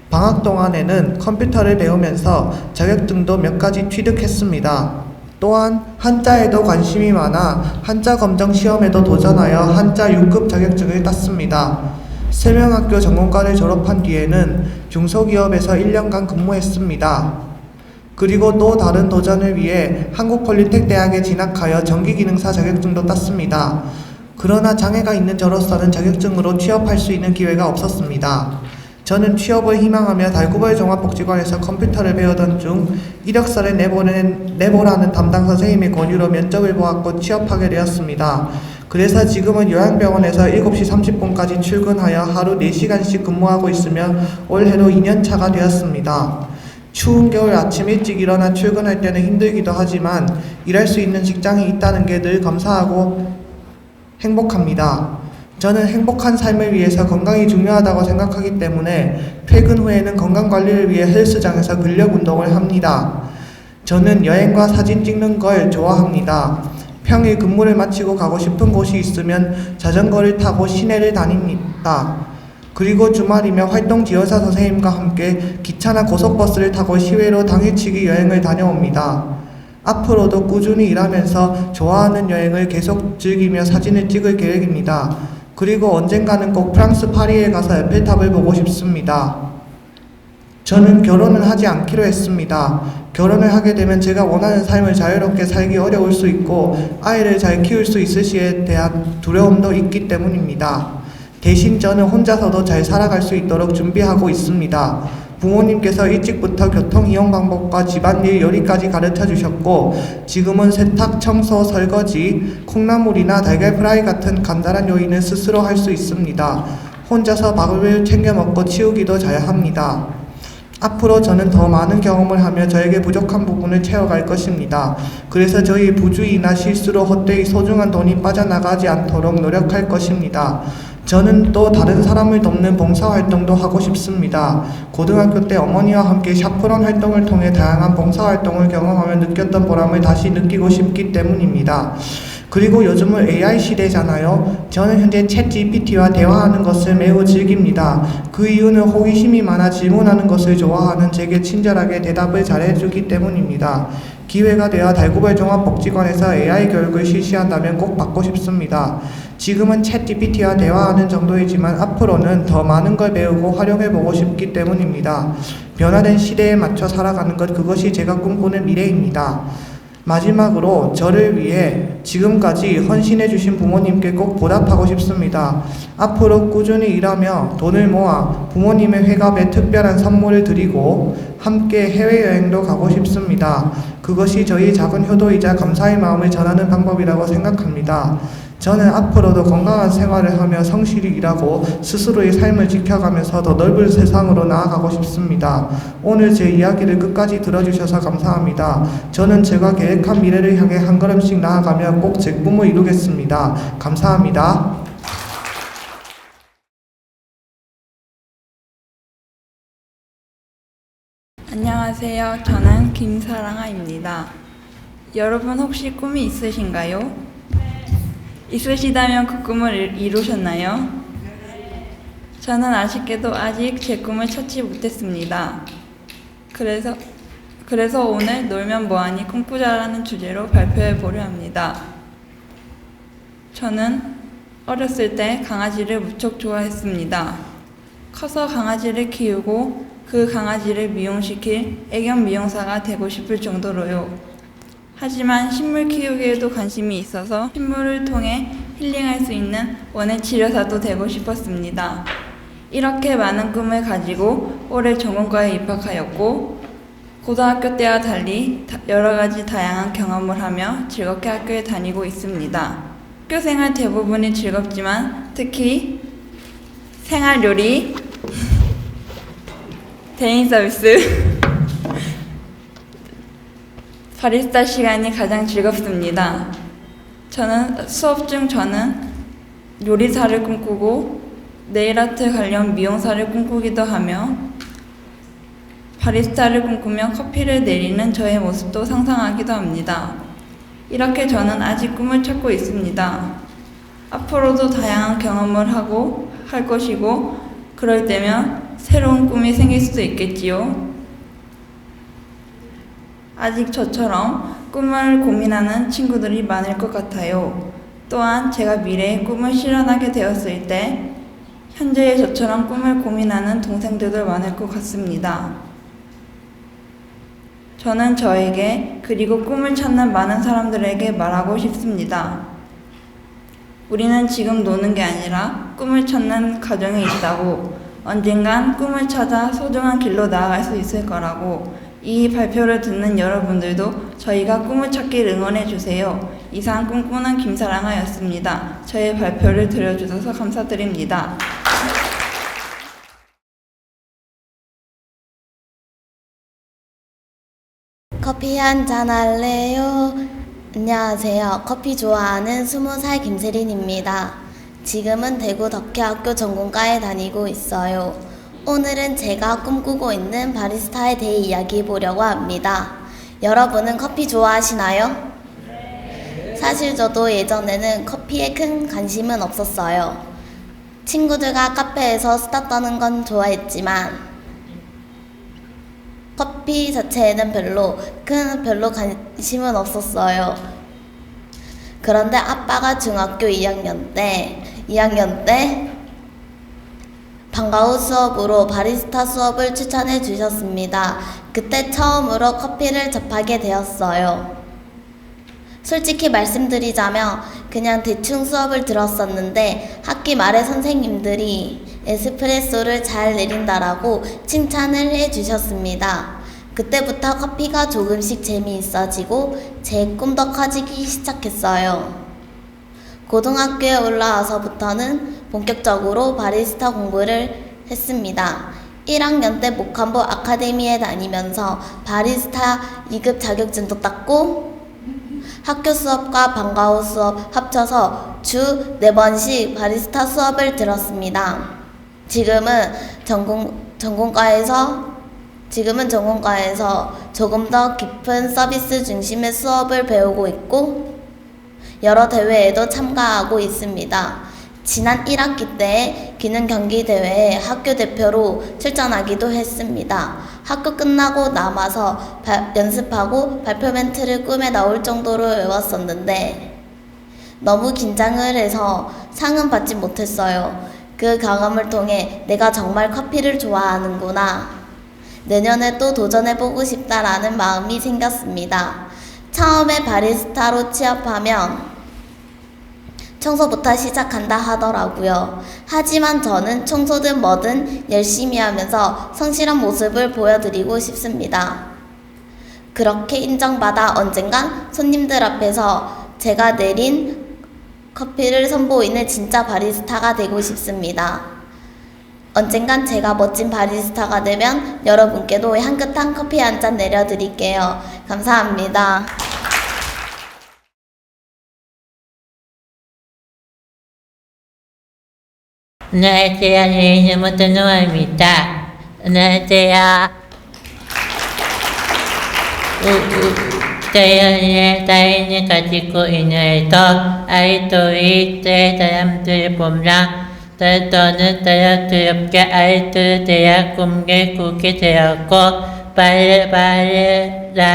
방학 동안에는 컴퓨터를 배우면서 자격증도 몇 가지 취득했습니다. 또한 한자에도 관심이 많아 한자 검정 시험에도 도전하여 한자 6급 자격증을 땄습니다. 세명학교 전공과를 졸업한 뒤에는 중소기업에서 1년간 근무했습니다. 그리고 또 다른 도전을 위해 한국폴리텍대학에 진학하여 전기기능사 자격증도 땄습니다. 그러나 장애가 있는 저로서는 자격증으로 취업할 수 있는 기회가 없었습니다. 저는 취업을 희망하며 달구벌 종합복지관에서 컴퓨터를 배우던 중 이력서를 내보라는 담당 선생님의 권유로 면접을 보았고 취업하게 되었습니다. 그래서 지금은 요양병원에서 7시 30분까지 출근하여 하루 4시간씩 근무하고 있으며 올해로 2년차가 되었습니다. 추운 겨울 아침 일찍 일어나 출근할 때는 힘들기도 하지만 일할 수 있는 직장이 있다는 게 늘 감사하고 행복합니다. 저는 행복한 삶을 위해서 건강이 중요하다고 생각하기 때문에 퇴근 후에는 건강관리를 위해 헬스장에서 근력운동을 합니다. 저는 여행과 사진 찍는 걸 좋아합니다. 평일 근무를 마치고 가고 싶은 곳이 있으면 자전거를 타고 시내를 다닙니다. 그리고 주말이면 활동지원사 선생님과 함께 기차나 고속버스를 타고 시외로 당일치기 여행을 다녀옵니다. 앞으로도 꾸준히 일하면서 좋아하는 여행을 계속 즐기며 사진을 찍을 계획입니다. 그리고 언젠가는 꼭 프랑스 파리에 가서 에펠탑을 보고 싶습니다. 저는 결혼은 하지 않기로 했습니다. 결혼을 하게 되면 제가 원하는 삶을 자유롭게 살기 어려울 수 있고 아이를 잘 키울 수 있을지에 대한 두려움도 있기 때문입니다. 대신 저는 혼자서도 잘 살아갈 수 있도록 준비하고 있습니다. 부모님께서 일찍부터 교통 이용 방법과 집안일 요리까지 가르쳐 주셨고 지금은 세탁, 청소, 설거지, 콩나물이나 달걀 프라이 같은 간단한 요리는 스스로 할 수 있습니다. 혼자서 밥을 챙겨 먹고 치우기도 잘 합니다. 앞으로 저는 더 많은 경험을 하며 저에게 부족한 부분을 채워갈 것입니다. 그래서 저희 부주의나 실수로 헛되이 소중한 돈이 빠져나가지 않도록 노력할 것입니다. 저는 또 다른 사람을 돕는 봉사활동도 하고 싶습니다. 고등학교 때 어머니와 함께 샤프론 활동을 통해 다양한 봉사활동을 경험하며 느꼈던 보람을 다시 느끼고 싶기 때문입니다. 그리고 요즘은 AI 시대잖아요. 저는 현재 챗 GPT와 대화하는 것을 매우 즐깁니다. 그 이유는 호기심이 많아 질문하는 것을 좋아하는 제게 친절하게 대답을 잘해주기 때문입니다. 기회가 되어 달구벌 종합복지관에서 AI 교육을 실시한다면 꼭 받고 싶습니다. 지금은 챗 GPT와 대화하는 정도이지만 앞으로는 더 많은 걸 배우고 활용해보고 싶기 때문입니다. 변화된 시대에 맞춰 살아가는 것, 그것이 제가 꿈꾸는 미래입니다. 마지막으로 저를 위해 지금까지 헌신해주신 부모님께 꼭 보답하고 싶습니다. 앞으로 꾸준히 일하며 돈을 모아 부모님의 회갑에 특별한 선물을 드리고 함께 해외여행도 가고 싶습니다. 그것이 저희 작은 효도이자 감사의 마음을 전하는 방법이라고 생각합니다. 저는 앞으로도 건강한 생활을 하며 성실히 일하고 스스로의 삶을 지켜가면서 더 넓은 세상으로 나아가고 싶습니다. 오늘 제 이야기를 끝까지 들어주셔서 감사합니다. 저는 제가 계획한 미래를 향해 한 걸음씩 나아가며 꼭 제 꿈을 이루겠습니다. 감사합니다.
안녕하세요. 저는 김사랑아입니다. 여러분 혹시 꿈이 있으신가요? 있으시다면 그 꿈을 이루셨나요? 저는 아쉽게도 아직 제 꿈을 찾지 못했습니다. 그래서 그래서 오늘 놀면 뭐하니 꿈꾸자라는 주제로 발표해 보려 합니다. 저는 어렸을 때 강아지를 무척 좋아했습니다. 커서 강아지를 키우고 그 강아지를 미용시킬 애견 미용사가 되고 싶을 정도로요. 하지만 식물 키우기에도 관심이 있어서 식물을 통해 힐링할 수 있는 원예 치료사도 되고 싶었습니다. 이렇게 많은 꿈을 가지고 올해 전공과에 입학하였고 고등학교 때와 달리 여러 가지 다양한 경험을 하며 즐겁게 학교에 다니고 있습니다. 학교 생활 대부분이 즐겁지만 특히 생활 요리, 대인 서비스, 바리스타 시간이 가장 즐겁습니다. 수업 중 저는 요리사를 꿈꾸고 네일아트 관련 미용사를 꿈꾸기도 하며 바리스타를 꿈꾸며 커피를 내리는 저의 모습도 상상하기도 합니다. 이렇게 저는 아직 꿈을 찾고 있습니다. 앞으로도 다양한 경험을 할 것이고 그럴 때면 새로운 꿈이 생길 수도 있겠지요. 아직 저처럼 꿈을 고민하는 친구들이 많을 것 같아요. 또한 제가 미래의 꿈을 실현하게 되었을 때 현재의 저처럼 꿈을 고민하는 동생들도 많을 것 같습니다. 저는 저에게 그리고 꿈을 찾는 많은 사람들에게 말하고 싶습니다. 우리는 지금 노는 게 아니라 꿈을 찾는 과정에 있다고, 언젠간 꿈을 찾아 소중한 길로 나아갈 수 있을 거라고. 이 발표를 듣는 여러분들도 저희가 꿈을 찾길 응원해 주세요. 이상 꿈꾸는 김사랑아였습니다. 저의 발표를 들어주셔서 감사드립니다.
커피 한잔 할래요? 안녕하세요. 커피 좋아하는 20살 김세린입니다. 지금은 대구 덕혜학교 전공과에 다니고 있어요. 오늘은 제가 꿈꾸고 있는 바리스타에 대해 이야기해 보려고 합니다. 여러분은 커피 좋아하시나요? 사실 저도 예전에는 커피에 큰 관심은 없었어요. 친구들과 카페에서 수다 떠는 건 좋아했지만 커피 자체에는 별로 관심은 없었어요. 그런데 아빠가 중학교 2학년 때 방과 후 수업으로 바리스타 수업을 추천해 주셨습니다. 그때 처음으로 커피를 접하게 되었어요. 솔직히 말씀드리자면 그냥 대충 수업을 들었었는데 학기 말에 선생님들이 에스프레소를 잘 내린다라고 칭찬을 해 주셨습니다. 그때부터 커피가 조금씩 재미있어지고 제 꿈도 커지기 시작했어요. 고등학교에 올라와서부터는 본격적으로 바리스타 공부를 했습니다. 1학년 때 모칸보 아카데미에 다니면서 바리스타 2급 자격증도 땄고 학교 수업과 방과 후 수업 합쳐서 주 4번씩 바리스타 수업을 들었습니다. 지금은 전공과에서 조금 더 깊은 서비스 중심의 수업을 배우고 있고 여러 대회에도 참가하고 있습니다. 지난 1학기 때 기능 경기 대회에 학교 대표로 출전하기도 했습니다. 학교 끝나고 남아서 연습하고 발표 멘트를 꿈에 나올 정도로 외웠었는데 너무 긴장을 해서 상은 받지 못했어요. 그 경험을 통해 내가 정말 커피를 좋아하는구나. 내년에 또 도전해보고 싶다라는 마음이 생겼습니다. 처음에 바리스타로 취업하면 청소부터 시작한다 하더라고요. 하지만 저는 청소든 뭐든 열심히 하면서 성실한 모습을 보여드리고 싶습니다. 그렇게 인정받아 언젠간 손님들 앞에서 제가 내린 커피를 선보이는 진짜 바리스타가 되고 싶습니다. 언젠간 제가 멋진 바리스타가 되면 여러분께도 향긋한 커피 한 잔 내려드릴게요. 감사합니다.
안녕하세요. 제 이름은 노아입니다. 안녕하세요. 자연의 사인을 가지고 있는 아이돌이 제 사람들 보면 저는 자연스럽게 아이돌 대학 꿈을 꾸게 되었고 바르라뜨다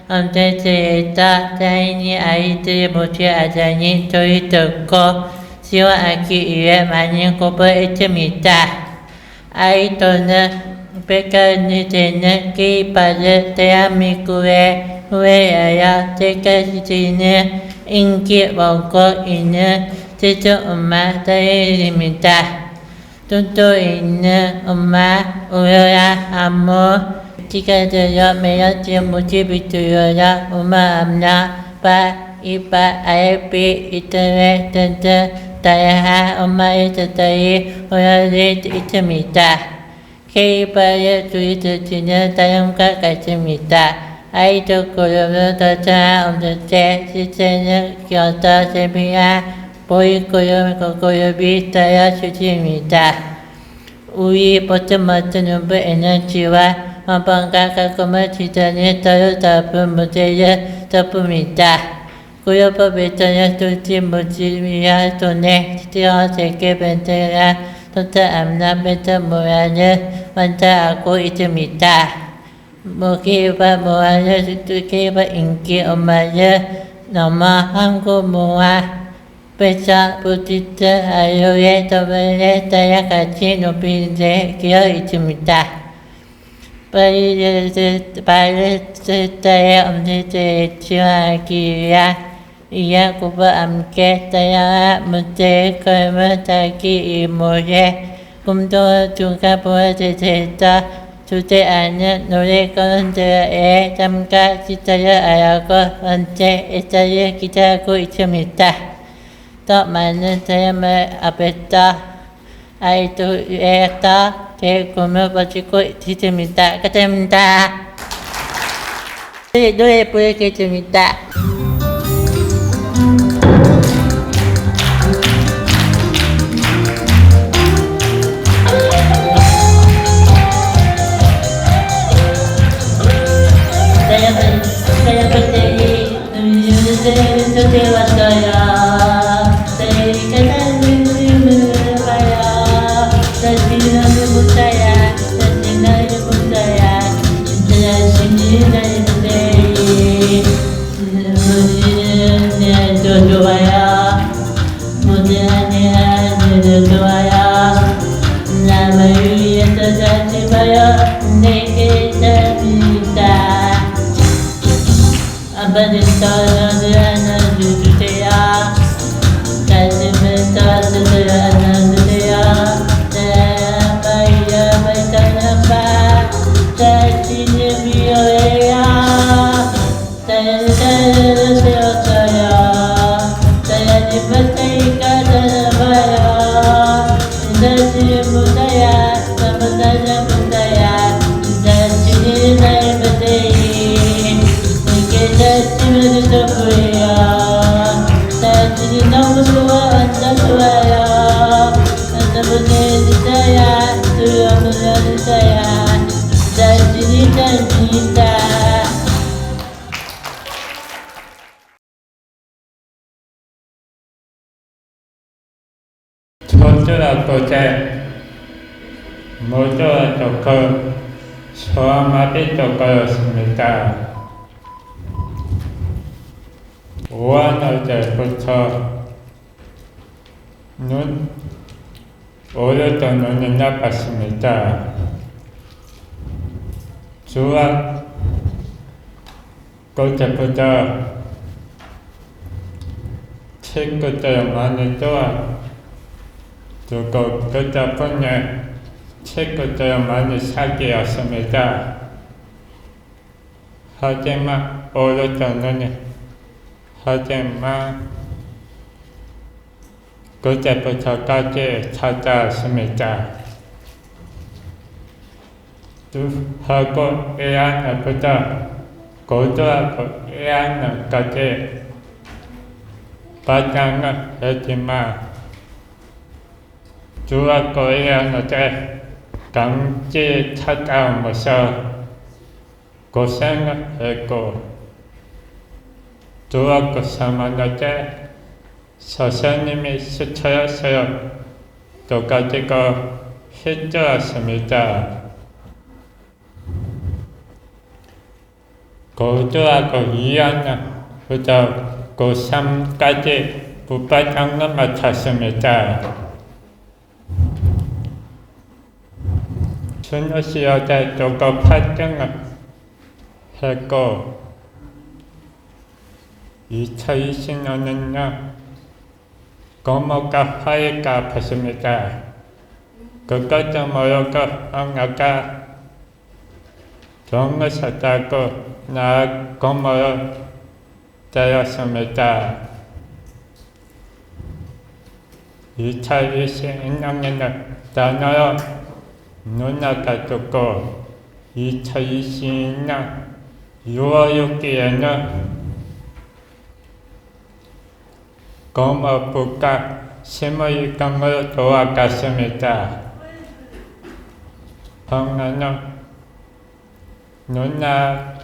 엄태트에서 타인이 아이들 모두 아자니 저희 듣고 지원하기 위해 많은 공부했습니다. 아이돌은 백화점이 되는 K-팝을 대한민국에 후회하여 때까지는 인기 먹고 있는 제주 엄마 딸입니다. 돈도 있는 엄마 우유야 안무 티가 들려 매연지 모집이 들려야 엄마 암나 바 이빠 알비 이틀에 등등 다양한 엄마의 뜻들이 모여져 있습니다. K-팝의 주의들지는 다음과 같습니다. 아이돌 그룹은 더잘 없는 채 실제는 기어서 재미한 보이그룹 그룹이 되어주십니다. 우리 버튼버튼 눈부 에너지와 원본과 가끔은 지전이 더욱 덮은 무대를 덮습니다. 그룹 배전의 둘째 무지미와 돈에 스티어 재개 밴드가 토탈 암나 밴드 모양을 완성하고 있습니다. 무기와 모아를 두개와 인기 엄마를 넘어 한국 모아 배차 부티트 아유의 더블에 따라 같이 높이는 데 기어 있습니다. 바리스타의 엄지들에 지원하기 위한 이한 구와 함께 다양한 문제에 걸면 자기 이모의 꿈도 누가 보여주세요. 주제하는 노래 콘서트에 참가 시청하려고 언제 일자리를 기다리고 있습니다. 더 많은 사람을 앞에서 아이돌에서 제 꿈을 버티고 있습니다. 감사합니다. 노래 부르겠습니다. saya berdiri sudah waspada saya kata berbahaya tersinar ibu saya saya sini dari berdiri mudah doa mudah doa nama ia terjadi bayar nekita minta Abadintana Dhyana Dhyutaya Kasimintana Dhyana Dhyutaya Dhyapaya Vaitanapa Dhyatini Vyoya Dhyatana Dhyotaya Dhyani Vatika Dhanavaya Dhyatini Mudaya Samadana Mudaya Dhyatini Naivadayi Dhyatini Dhyataya Dhyatini Namusuvaya Dhyataya Dhyatini Dhyataya Dhyataya Dhyatini Dhyataya
초등학교 때 모두가 좋고 소아마비 조건이었습니다. 5학년 때부터 오랫동안 눈이 나빴습니다. 중학교 때부터 친구들 많이 도와주고 그 덕분에 친구들 많이 사귀었습니다. 하지만 그때부터까지 찾아왔습니다. 하고 1학년부터 고등학교 1학년까지 과장을 했지만 중학교 1학년 때 강제 찾아오면서 고생을 했고 중학교 3학년 때 선생님이 시켜서요 또 가지고 힘들었습니다. 고등학교 2학년부터 고3까지 부과장을 맡았습니다. 순우시여대 독업 8등을 했고 2020년은요 고모과 화해가 했습니다. 그것도 모르고 엄마가 종을 샀다고 나 고모를 되었습니다. 2021년에는 단어로 누나가 죽고 2022년 6월 6일에는 고모 부가 심의병으로 돌아갔습니다. 형은 누나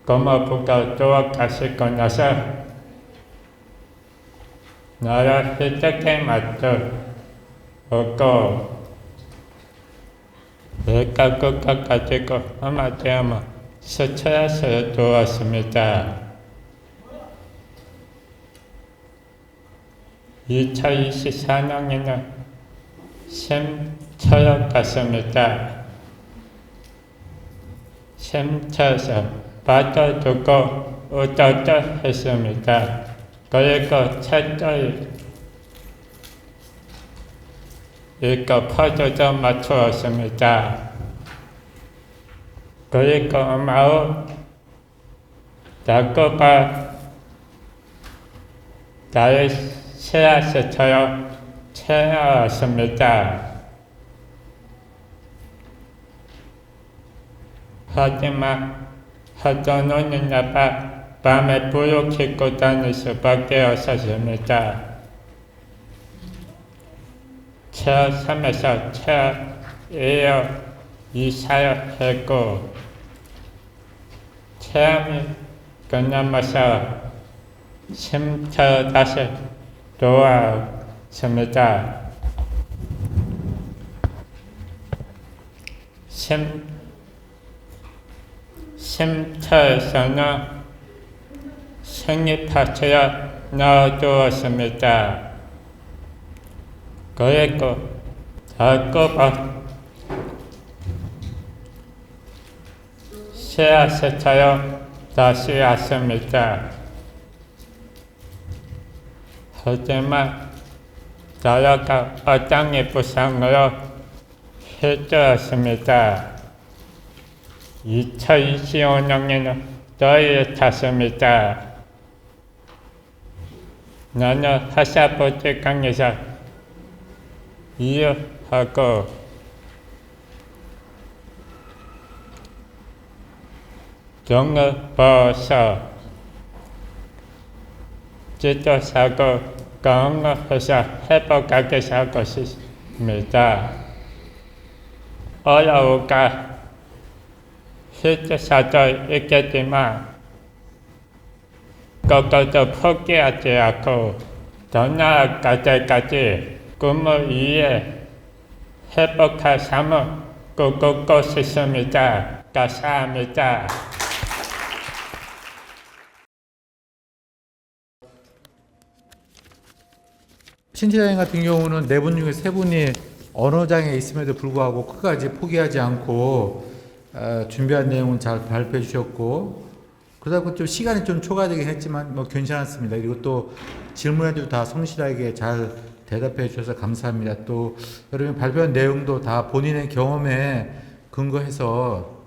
고모 부가 돌아가시고 나서 나라 혜택에 맞춰 얻고 내가 그것 가지고 한마디하면 스트레스를 주었습니다. 2024년에는 쉼터에 갔습니다. 쉼터에서 받아두고 어쩌다 했습니다. 그리고 책을 읽고 퍼즐도 맞추었습니다. 그리고 엄마와 자꾸가 나의 씨앗처럼 채워왔습니다. 하지만 하도 눈이 나빠 밤에 불을 켜고 다닐 수밖에 없었습니다. 체어 3에서 체어 2로 이사를 했고 체험이 끝나면서 쉼터 다시 돌아왔습니다. 쉼터에서는 생리 파츠를 넣어주었습니다. 그리고 자꾸가 씨앗처럼 다시 왔습니다. 하지만 나라가 어장의 부상으로 해주었습니다. 2025년에는 너희를 탔습니다. 나는 하사부직강에서 일하고 종을 벗어 찌도 사고 건강을 해서 행복하게 살고 싶습니다. 어려울까 힘들어도 있겠지만 그것도 포기하지 않고 더 나아갈 때까지 꿈을 위해 행복한 삶을 꿈꾸고 싶습니다. 감사합니다.
신체장애 같은 경우는 네 분 중에 세 분이 언어장애 있음에도 불구하고 끝까지 포기하지 않고 준비한 내용은 잘 발표해 주셨고 그러다 보니 좀 시간이 좀 초과되긴 했지만 뭐 괜찮았습니다. 그리고 또 질문에도 다 성실하게 잘 대답해 주셔서 감사합니다. 또 여러분 발표한 내용도 다 본인의 경험에 근거해서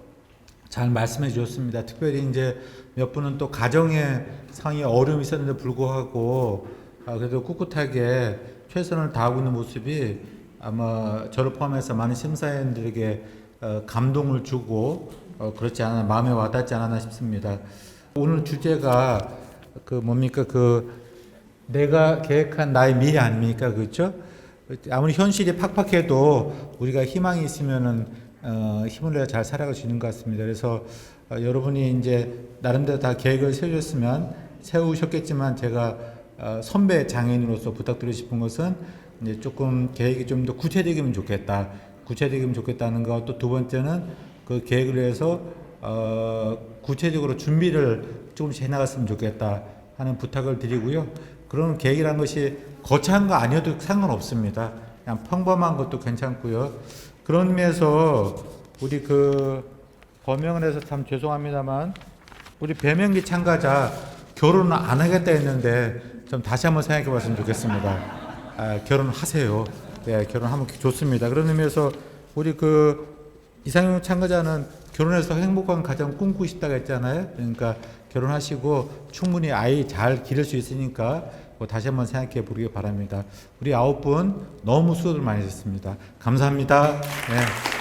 잘 말씀해 주셨습니다. 특별히 이제 몇 분은 또 가정의 상황에 어려움이 있었는데 불구하고 그래도 꿋꿋하게 최선을 다하고 있는 모습이 아마 저를 포함해서 많은 심사위원들에게 감동을 주고 그렇지 않아 마음에 와닿지 않았나 싶습니다. 오늘 주제가 그 뭡니까 그 내가 계획한 나의 미래 아닙니까 그렇죠? 아무리 현실이 팍팍해도 우리가 희망이 있으면은 힘을 내어 잘 살아갈 수 있는 것 같습니다. 그래서 여러분이 이제 나름대로 다 계획을 세우셨겠지만 제가 선배 장애인으로서 부탁드리고 싶은 것은 이제 조금 계획이 좀 더 구체적이면 좋겠다. 구체적이면 좋겠다는 거. 또 두 번째는 그 계획을 위해서 구체적으로 준비를 조금씩 해나갔으면 좋겠다 하는 부탁을 드리고요. 그런 계획이라는 것이 거창한 거 아니어도 상관없습니다. 그냥 평범한 것도 괜찮고요. 그런 면에서 우리 범행을 해서 참 죄송합니다만 우리 배명기 참가자 결혼을 안 하겠다 했는데 좀 다시 한번 생각해 봤으면 좋겠습니다. 결혼하세요. 네, 결혼하면 좋습니다. 그런 의미에서 우리 이상형 참가자는 결혼해서 행복한 가정 꿈꾸고 싶다고 했잖아요. 그러니까 결혼하시고 충분히 아이 잘 기를 수 있으니까 다시 한번 생각해 보기 바랍니다. 우리 9분 너무 수고들 많이 하셨습니다. 감사합니다. 네.